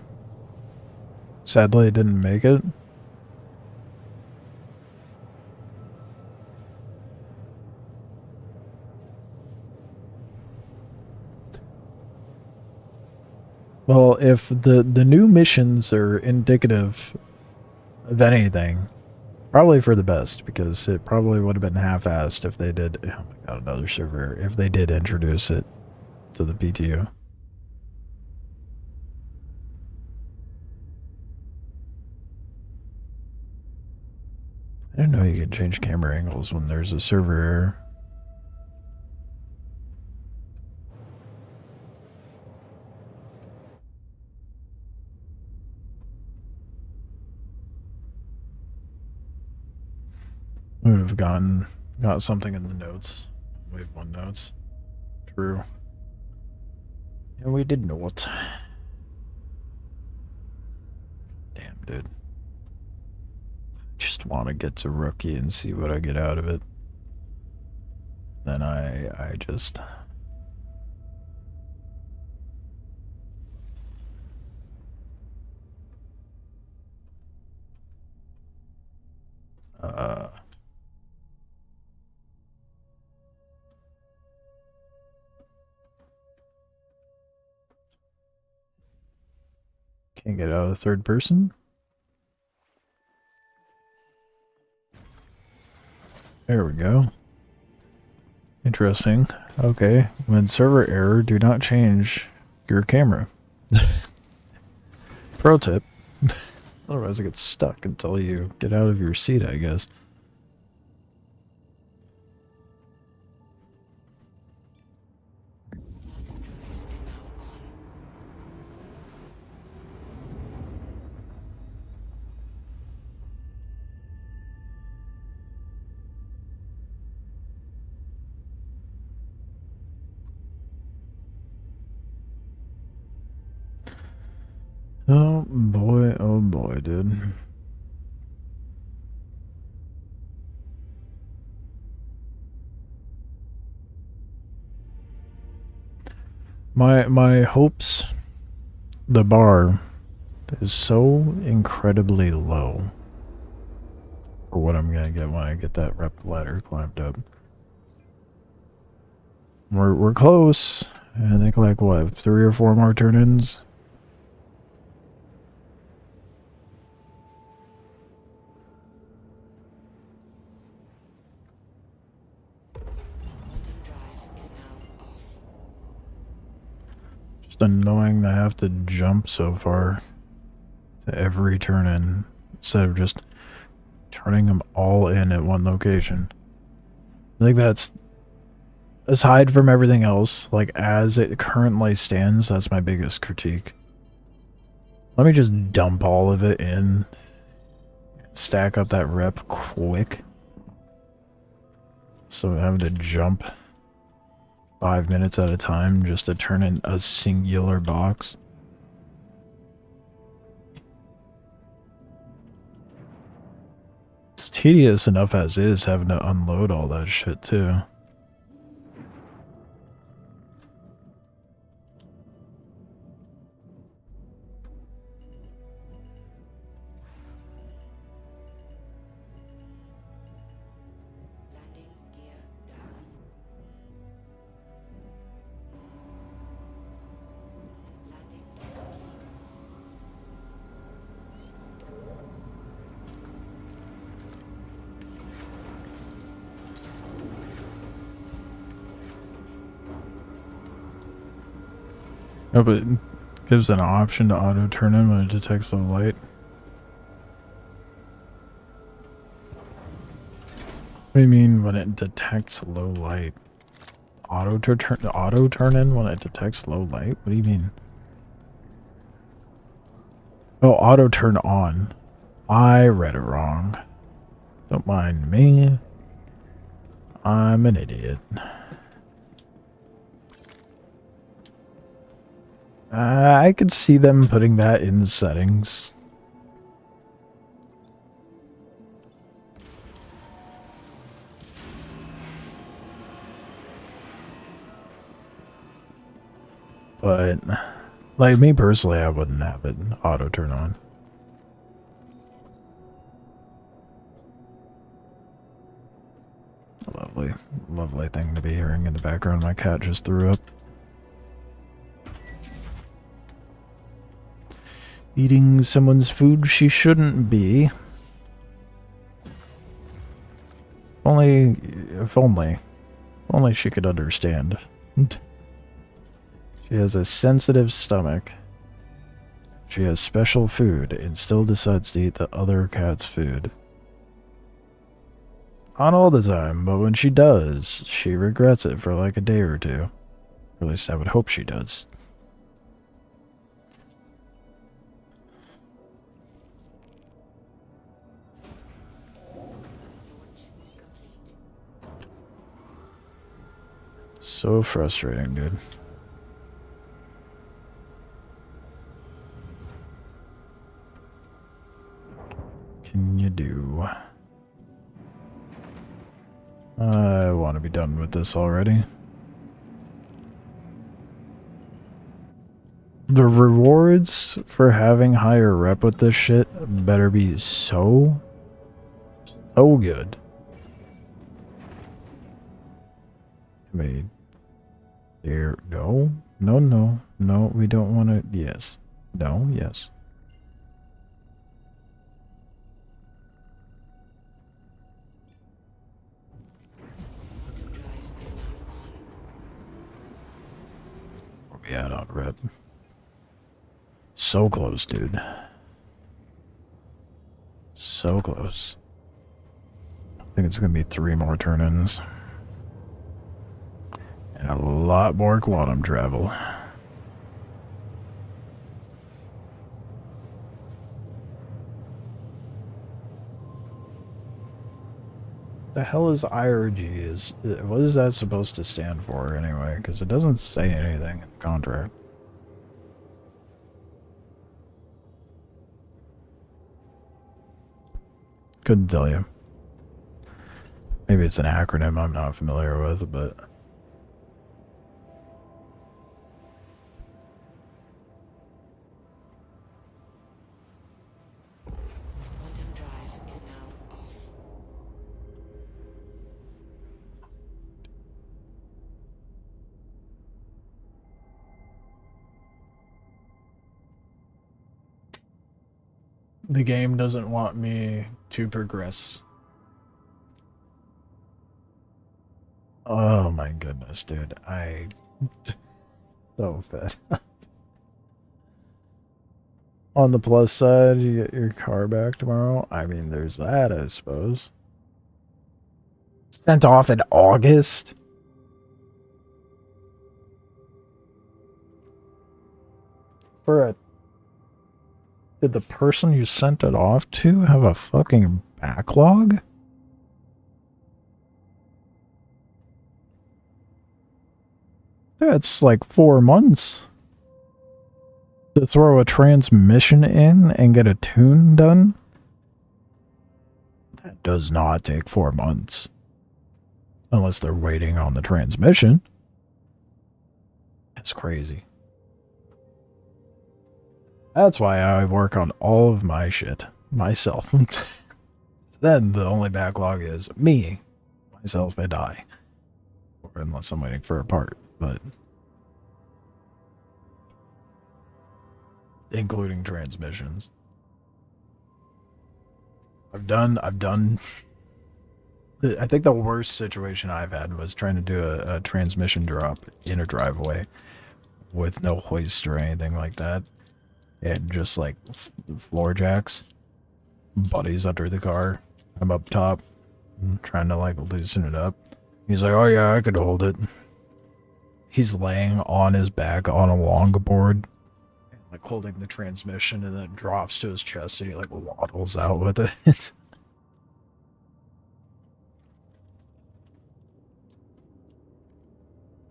Sadly, it didn't make it. Well, if the new missions are indicative of anything, probably for the best, because it probably would have been half-assed if they did, oh my god, another server, if they did introduce it to the PTU. I didn't know you could change camera angles when there's a server error. We would have got something in the notes. Wave 1 notes. True. Yeah, we did know it. Damn, dude. Just want to get to rookie and see what I get out of it. Then I just... Can't get out of the third person? There we go. Interesting. Okay. When server error, do not change your camera. Pro tip. Otherwise it gets stuck until you get out of your seat, I guess. Is now on. Oh boy, dude. My hopes, the bar is so incredibly low for what I'm gonna get when I get that rep ladder climbed up. We're close. I think like what, 3 or 4 more turn-ins? Quantum drive is now off. Just annoying to have to jump so far to every turn-in instead of just turning them all in at one location. I think that's, aside from everything else, like as it currently stands, that's my biggest critique. Let me just dump all of it in, stack up that rep quick, so I'm having to jump 5 minutes at a time just to turn in a singular box. It's tedious enough as is having to unload all that shit too. No, but it gives an option to auto turn in when it detects the light. What do you mean when it detects low light? Auto turn in when it detects low light? What do you mean? Oh, auto turn on. I read it wrong. Don't mind me. I'm an idiot. I could see them putting that in settings. But, like, me personally, I wouldn't have it auto turn on. Lovely, lovely thing to be hearing in the background. My cat just threw up. Eating someone's food she shouldn't be. If only she could understand. She has a sensitive stomach. She has special food and still decides to eat the other cat's food. Not all the time, but when she does, she regrets it for like a day or two. Or at least I would hope she does. So frustrating, dude. Can you do? I want to be done with this already. The rewards for having higher rep with this shit better be so good. I mean, there, no, we don't want to, yes, no, yes. Where we at on rep? So close, dude. So close. I think it's gonna be 3 more turn-ins. And a lot more quantum travel. The hell is IRG? What is that supposed to stand for anyway? Because it doesn't say anything in the contract. Couldn't tell you. Maybe it's an acronym I'm not familiar with, but... Quantum drive is now off. The game doesn't want me to progress. Oh my goodness, dude. So fed. On the plus side, you get your car back tomorrow. I mean, there's that, I suppose. Sent off in August? Did the person you sent it off to have a fucking backlog? That's like 4 months to throw a transmission in and get a tune done. That does not take 4 months. Unless they're waiting on the transmission. That's crazy. That's why I work on all of my shit myself. Then the only backlog is me, myself, and I. Or unless I'm waiting for a part, but... including transmissions. I've done... I think the worst situation I've had was trying to do a transmission drop in a driveway with no hoist or anything like that. And just like floor jacks. Buddy's under the car. I'm up top. I'm trying to like loosen it up. He's like, oh yeah, I could hold it. He's laying on his back on a longboard. Like holding the transmission, and then it drops to his chest and he like waddles out with it.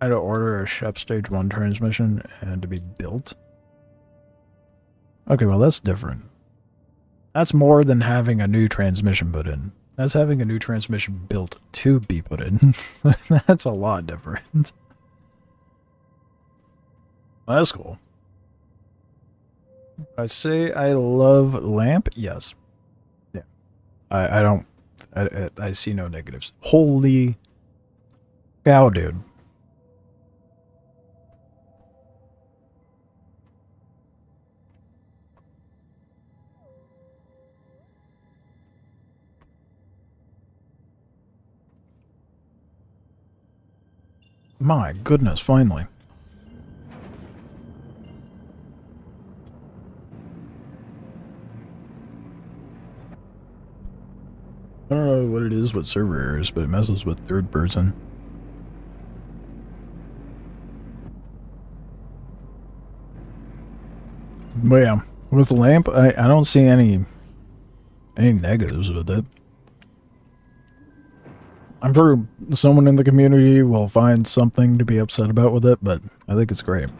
I had to order a Shep Stage 1 transmission and to be built. Okay, well that's different. That's more than having a new transmission put in. That's having a new transmission built to be put in. That's a lot different. Well, that's cool. I say I love lamp? Yes. Yeah. I see no negatives. Holy cow, dude. My goodness, finally. I don't know what it is with server errors, but it messes with third person. But yeah, with the lamp, I don't see any negatives with it. I'm sure someone in the community will find something to be upset about with it, but I think it's great.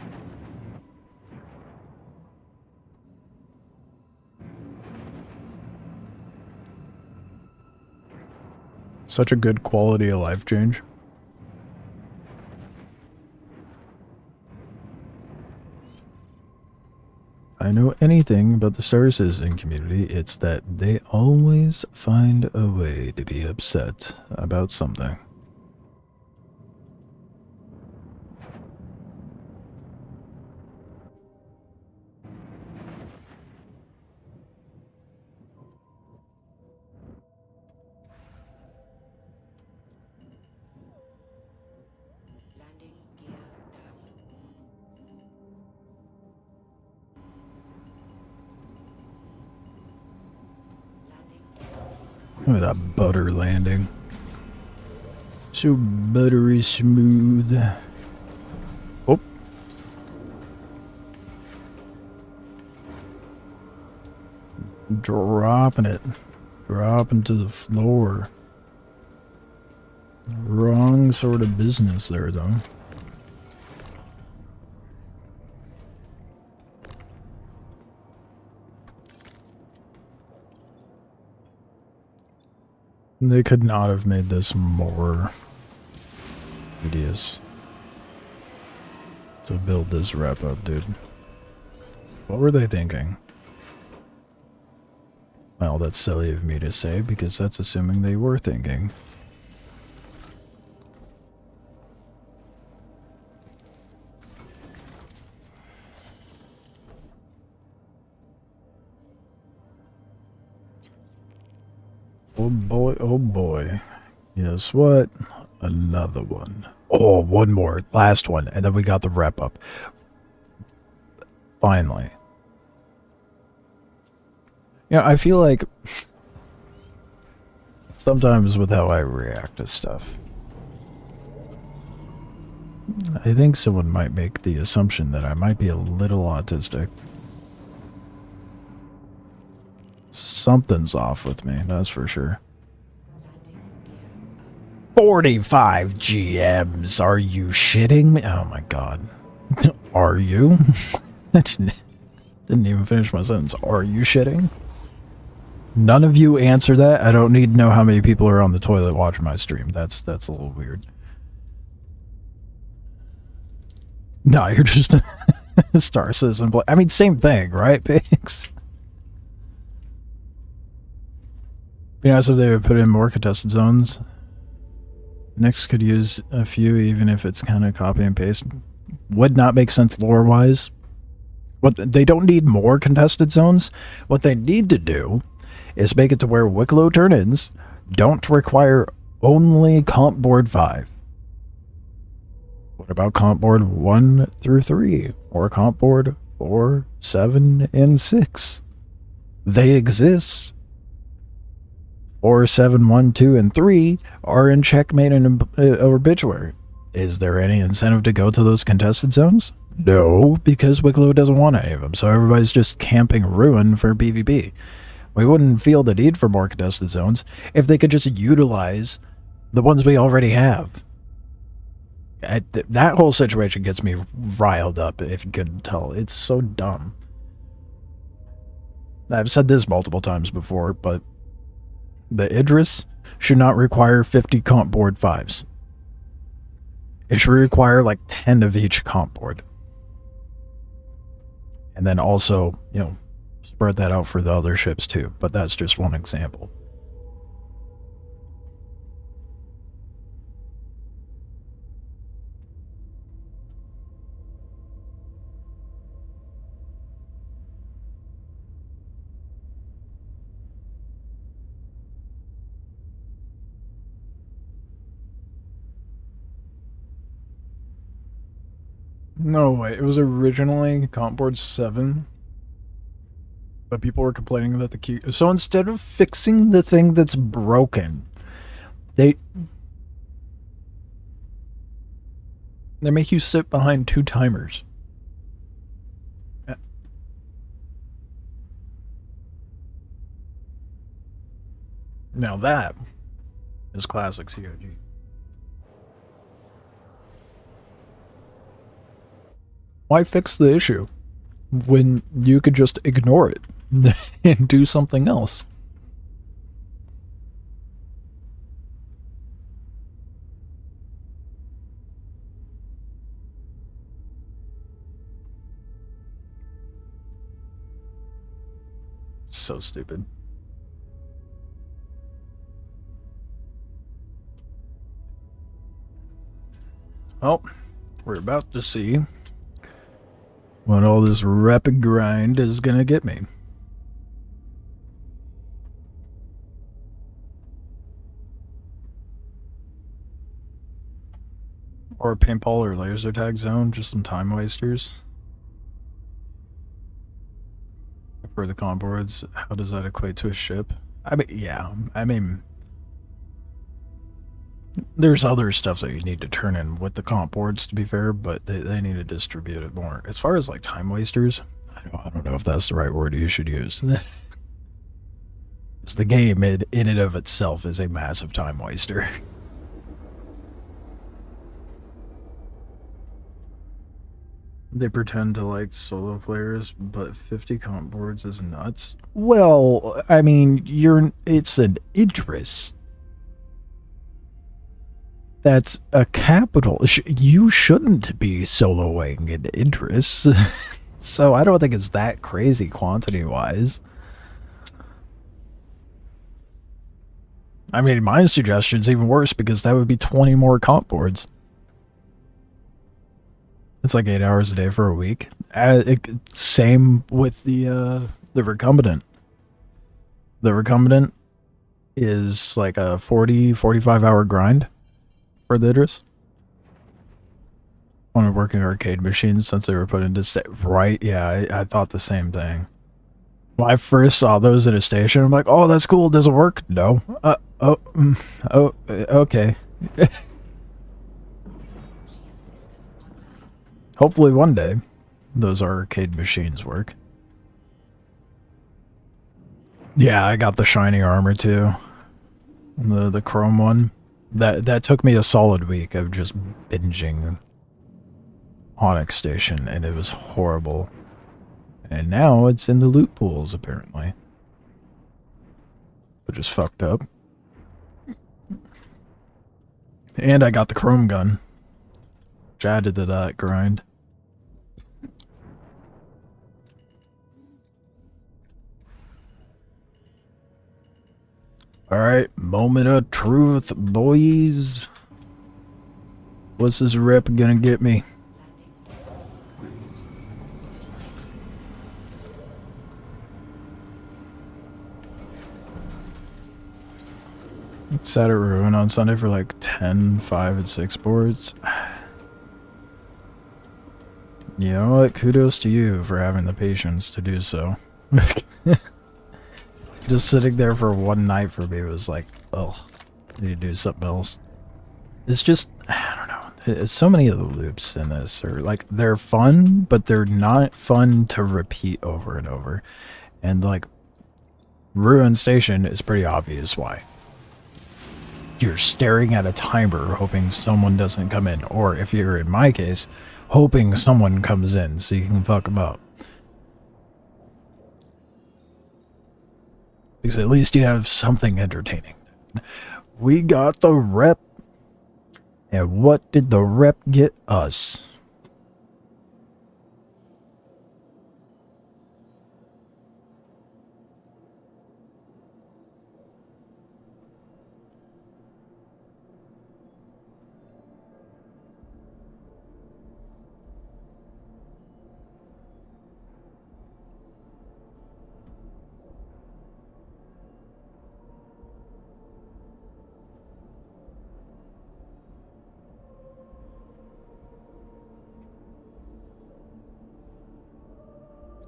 Such a good quality of life change. I know anything about the Star Citizen community, it's that they always find a way to be upset about something. Landing gear down. Landing. Look at that butter landing. So buttery smooth. Oh. Dropping it. Dropping to the floor. Wrong sort of business there, though. They could not have made this more tedious to build this wrap up, dude. What were they thinking? Well, that's silly of me to say, because that's assuming they were thinking. Oh boy, oh boy. Guess what? Another one. Oh, one more. Last one. And then we got the wrap up. Finally. Yeah, I feel like sometimes with how I react to stuff, I think someone might make the assumption that I might be a little autistic. Something's off with me, that's for sure. 45 GMs, are you shitting me? Oh my god. Are you? Didn't even finish my sentence. Are you shitting? None of you answer that. I don't need to know how many people are on the toilet watching my stream. That's a little weird. No, you're just a Star Citizen. I mean, same thing, right, Pigs? Be nice if they would put in more contested zones. Next could use a few, even if it's kind of copy and paste. Would not make sense lore-wise. What they don't need more contested zones. What they need to do is make it to where Wikelo turn-ins don't require only comp board 5. What about comp board 1 through 3? Or comp board 4, 7, and 6? They exist. 4, 7, 1, 2, and 3 are in checkmate and obituary. Is there any incentive to go to those contested zones? No, because Wikelo doesn't want any of them, so everybody's just camping ruin for PvP. We wouldn't feel the need for more contested zones if they could just utilize the ones we already have. That whole situation gets me riled up, if you couldn't tell. It's so dumb. I've said this multiple times before, but the Idris should not require 50 comp board 5s. It should require like 10 of each comp board. And then also, you know, spread that out for the other ships too. But that's just one example. No way. It was originally comp board 7. But people were complaining that the key... So instead of fixing the thing that's broken, they make you sit behind 2 timers. Now that is classic COG. Why fix the issue when you could just ignore it and do something else? So stupid. Well, we're about to see what all this rapid grind is gonna get me. Or a paintball or laser tag zone, just some time wasters. For the comp boards, how does that equate to a ship? I mean, yeah, I mean, there's other stuff that you need to turn in with the comp boards, to be fair, but they need to distribute it more. As far as like time wasters, I don't know if that's the right word you should use. It's the game in and of itself is a massive time waster. They pretend to like solo players, but 50 comp boards is nuts. Well, I mean, it's an Idris. That's a capital. You shouldn't be soloing an Idris. So I don't think it's that crazy quantity-wise. I mean, my suggestion's even worse because that would be 20 more comp boards. It's like 8 hours a day for a week. Same with the recombinant. The recombinant is like a 45 hour grind for the Idris. When we're working arcade machines since they were put into right, yeah, I thought the same thing. When I first saw those in a station, I'm like, oh, that's cool. Does it work? No. Okay. Hopefully one day those arcade machines work. Yeah, I got the shiny armor too. The chrome one. That took me a solid week of just binging Onyx Station, and it was horrible. And now it's in the loot pools, apparently. Which is fucked up. And I got the chrome gun, which added to that grind. Alright, moment of truth, boys. What's this rep gonna get me? Sat at Ruin on Sunday for like 10, 5, and 6 boards. You know what? Kudos to you for having the patience to do so. Just sitting there for one night for me was like, oh, I need to do something else. It's just, I don't know. So many of the loops in this are like, they're fun, but they're not fun to repeat over and over. And like, Ruin Station is pretty obvious why. You're staring at a timer hoping someone doesn't come in. Or if you're in my case, hoping someone comes in so you can fuck them up. Because at least you have something entertaining. We got the rep. And what did the rep get us?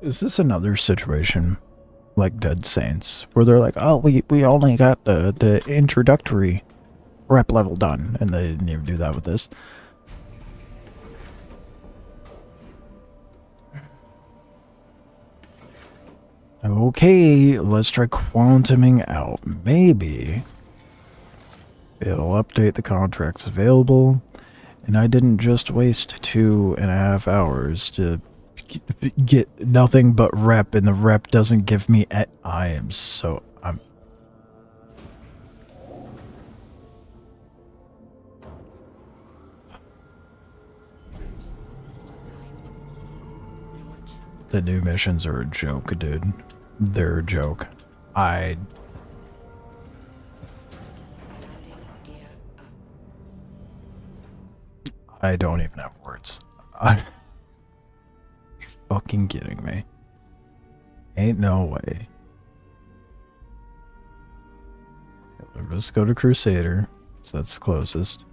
Is this another situation like Dead Saints where they're like, oh, we only got the introductory rep level done, and they didn't even do that with this? Okay, let's try quantuming out. Maybe it'll update the contracts available, and I didn't just waste 2.5 hours to get nothing but rep, and the rep doesn't give me I am so the new missions are a joke, dude. They're a joke. Landing gear up. I don't even have words. You're fucking kidding me. Ain't no way. Let's go to Crusader, so that's closest.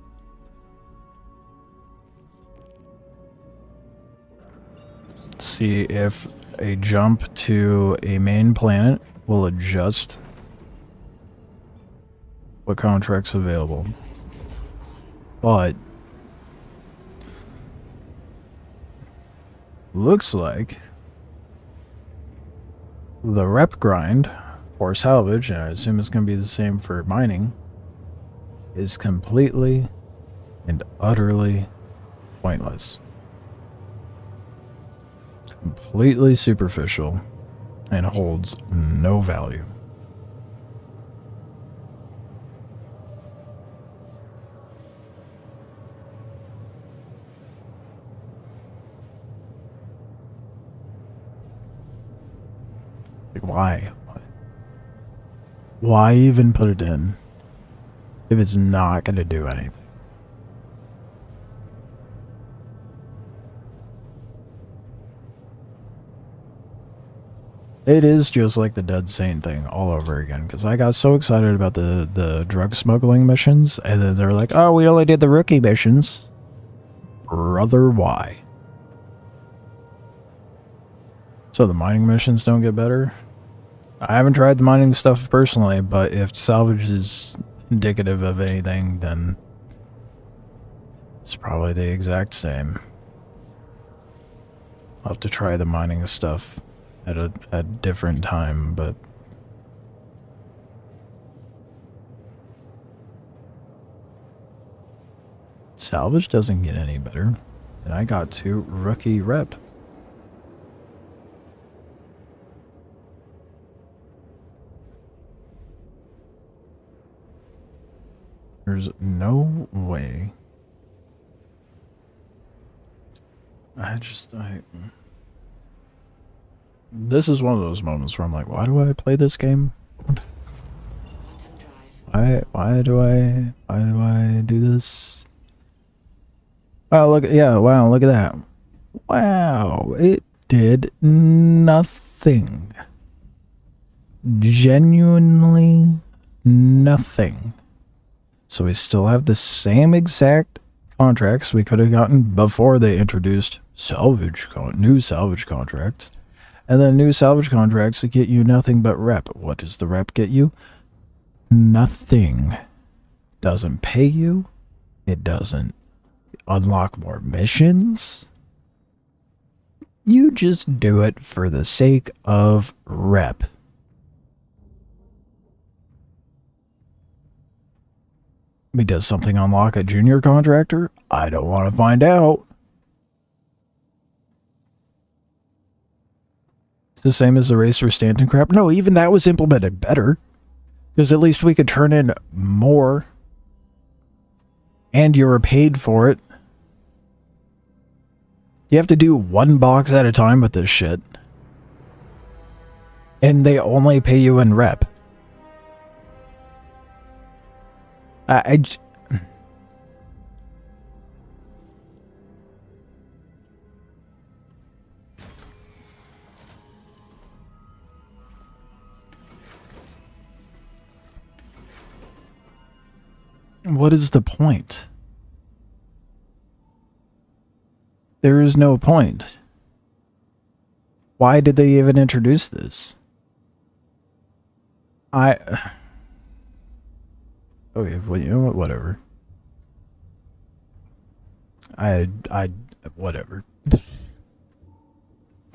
See if a jump to a main planet will adjust what contracts available. But looks like the rep grind for salvage, and I assume it's going to be the same for mining, is completely and utterly pointless. Completely superficial and holds no value. Like, why? Why even put it in if it's not going to do anything? It is just like the Dead Saint thing all over again, because I got so excited about the drug smuggling missions, and then they're like, oh, we only did the rookie missions. Brother, why? So the mining missions don't get better? I haven't tried the mining stuff personally, but if salvage is indicative of anything, then it's probably the exact same. I'll have to try the mining stuff at a different time, but salvage doesn't get any better. And I got to rookie rep. There's no way. This is one of those moments where I'm like, why do I play this game? Why do I do this? Oh, look, yeah, wow, look at that. Wow, it did nothing. Genuinely nothing. So we still have the same exact contracts we could have gotten before they introduced new salvage contracts. And then new salvage contracts that get you nothing but rep. What does the rep get you? Nothing. Doesn't pay you. It doesn't unlock more missions. You just do it for the sake of rep. I mean, does something unlock a junior contractor? I don't want to find out. It's the same as the race for Stanton crap. No, even that was implemented better. Because at least we could turn in more. And you were paid for it. You have to do one box at a time with this shit. And they only pay you in rep. What is the point? There is no point. Why did they even introduce this? Okay, well, you know what? Whatever. Whatever.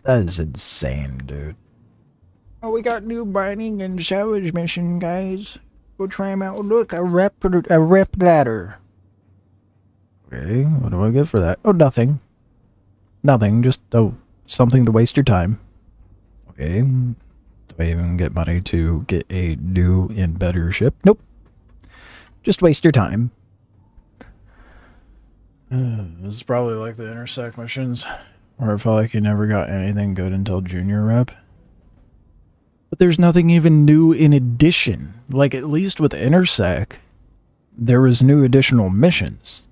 That is insane, dude. Oh, we got new mining and salvage mission, guys. Go try them out. Look, a rep ladder. Okay, what do I get for that? Oh, nothing. Nothing, just something to waste your time. Okay. Do I even get money to get a new and better ship? Nope. Just waste your time. This is probably like the intersect missions, where I felt like you never got anything good until junior rep. But there's nothing even new in addition. Like, at least with intersect, there was new additional missions.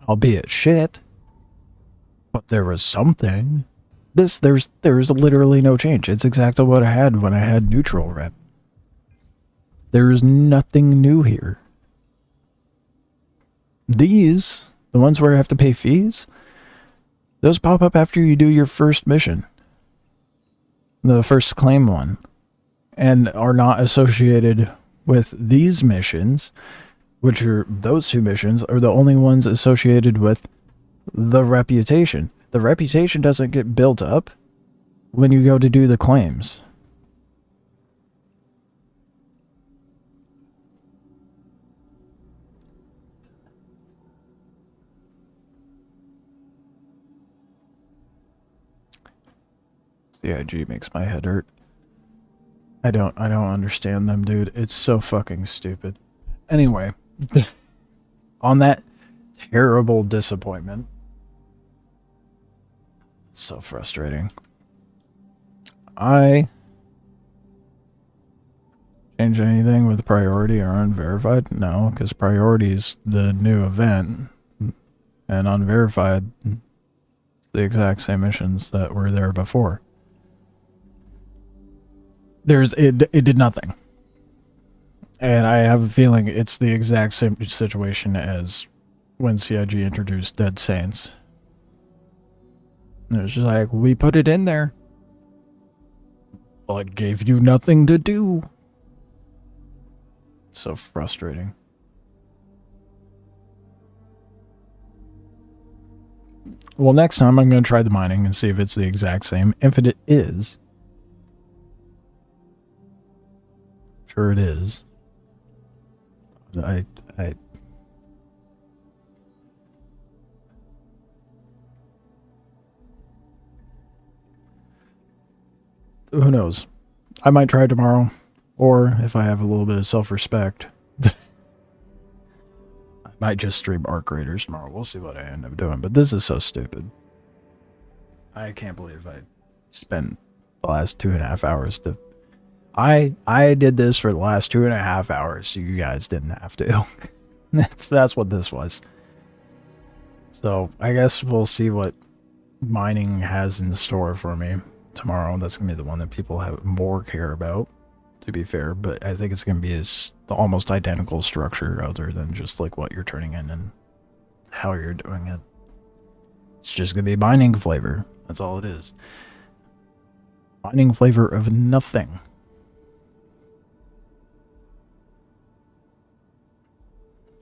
Albeit shit. But there was something. There's literally no change. It's exactly what I had when I had neutral rep. There is nothing new here. These, the ones where I have to pay fees, those pop up after you do your first mission. The first claim one. And are not associated with these missions, which are, those two missions are the only ones associated with the reputation. The reputation doesn't get built up when you go to do the claims. CIG makes my head hurt. I don't understand them, dude. It's so fucking stupid. Anyway, on that terrible disappointment. It's so frustrating. I change anything with priority or unverified? No, because priority is the new event, and unverified, it's the exact same missions that were there before. It did nothing. And I have a feeling it's the exact same situation as when CIG introduced Dead Saints. It was just like, we put it in there. Well, it gave you nothing to do. It's so frustrating. Well, next time I'm going to try the mining and see if it's the exact same. If it is. Sure it is. Who knows? I might try tomorrow, or if I have a little bit of self-respect, I might just stream Arc Raiders tomorrow. We'll see what I end up doing, but this is so stupid. I can't believe I spent the last 2.5 hours to... I did this for the last 2.5 hours, so you guys didn't have to. That's what this was. So, I guess we'll see what mining has in store for me tomorrow. That's going to be the one that people have more care about, to be fair, but I think it's going to be the almost identical structure other than just like what you're turning in and how you're doing it. It's just gonna be mining flavor. That's all it is. Mining flavor of nothing.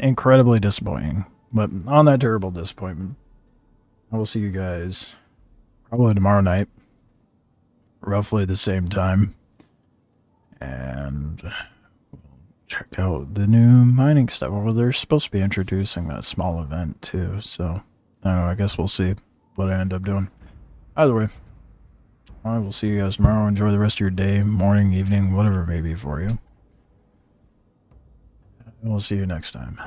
Incredibly disappointing. But on that terrible disappointment, I will see you guys probably tomorrow night. Roughly the same time. And check out the new mining stuff. Well, they're supposed to be introducing that small event too, so I don't know, I guess we'll see what I end up doing. Either way, I will see you guys tomorrow. Enjoy the rest of your day, morning, evening, whatever it may be for you. And we'll see you next time.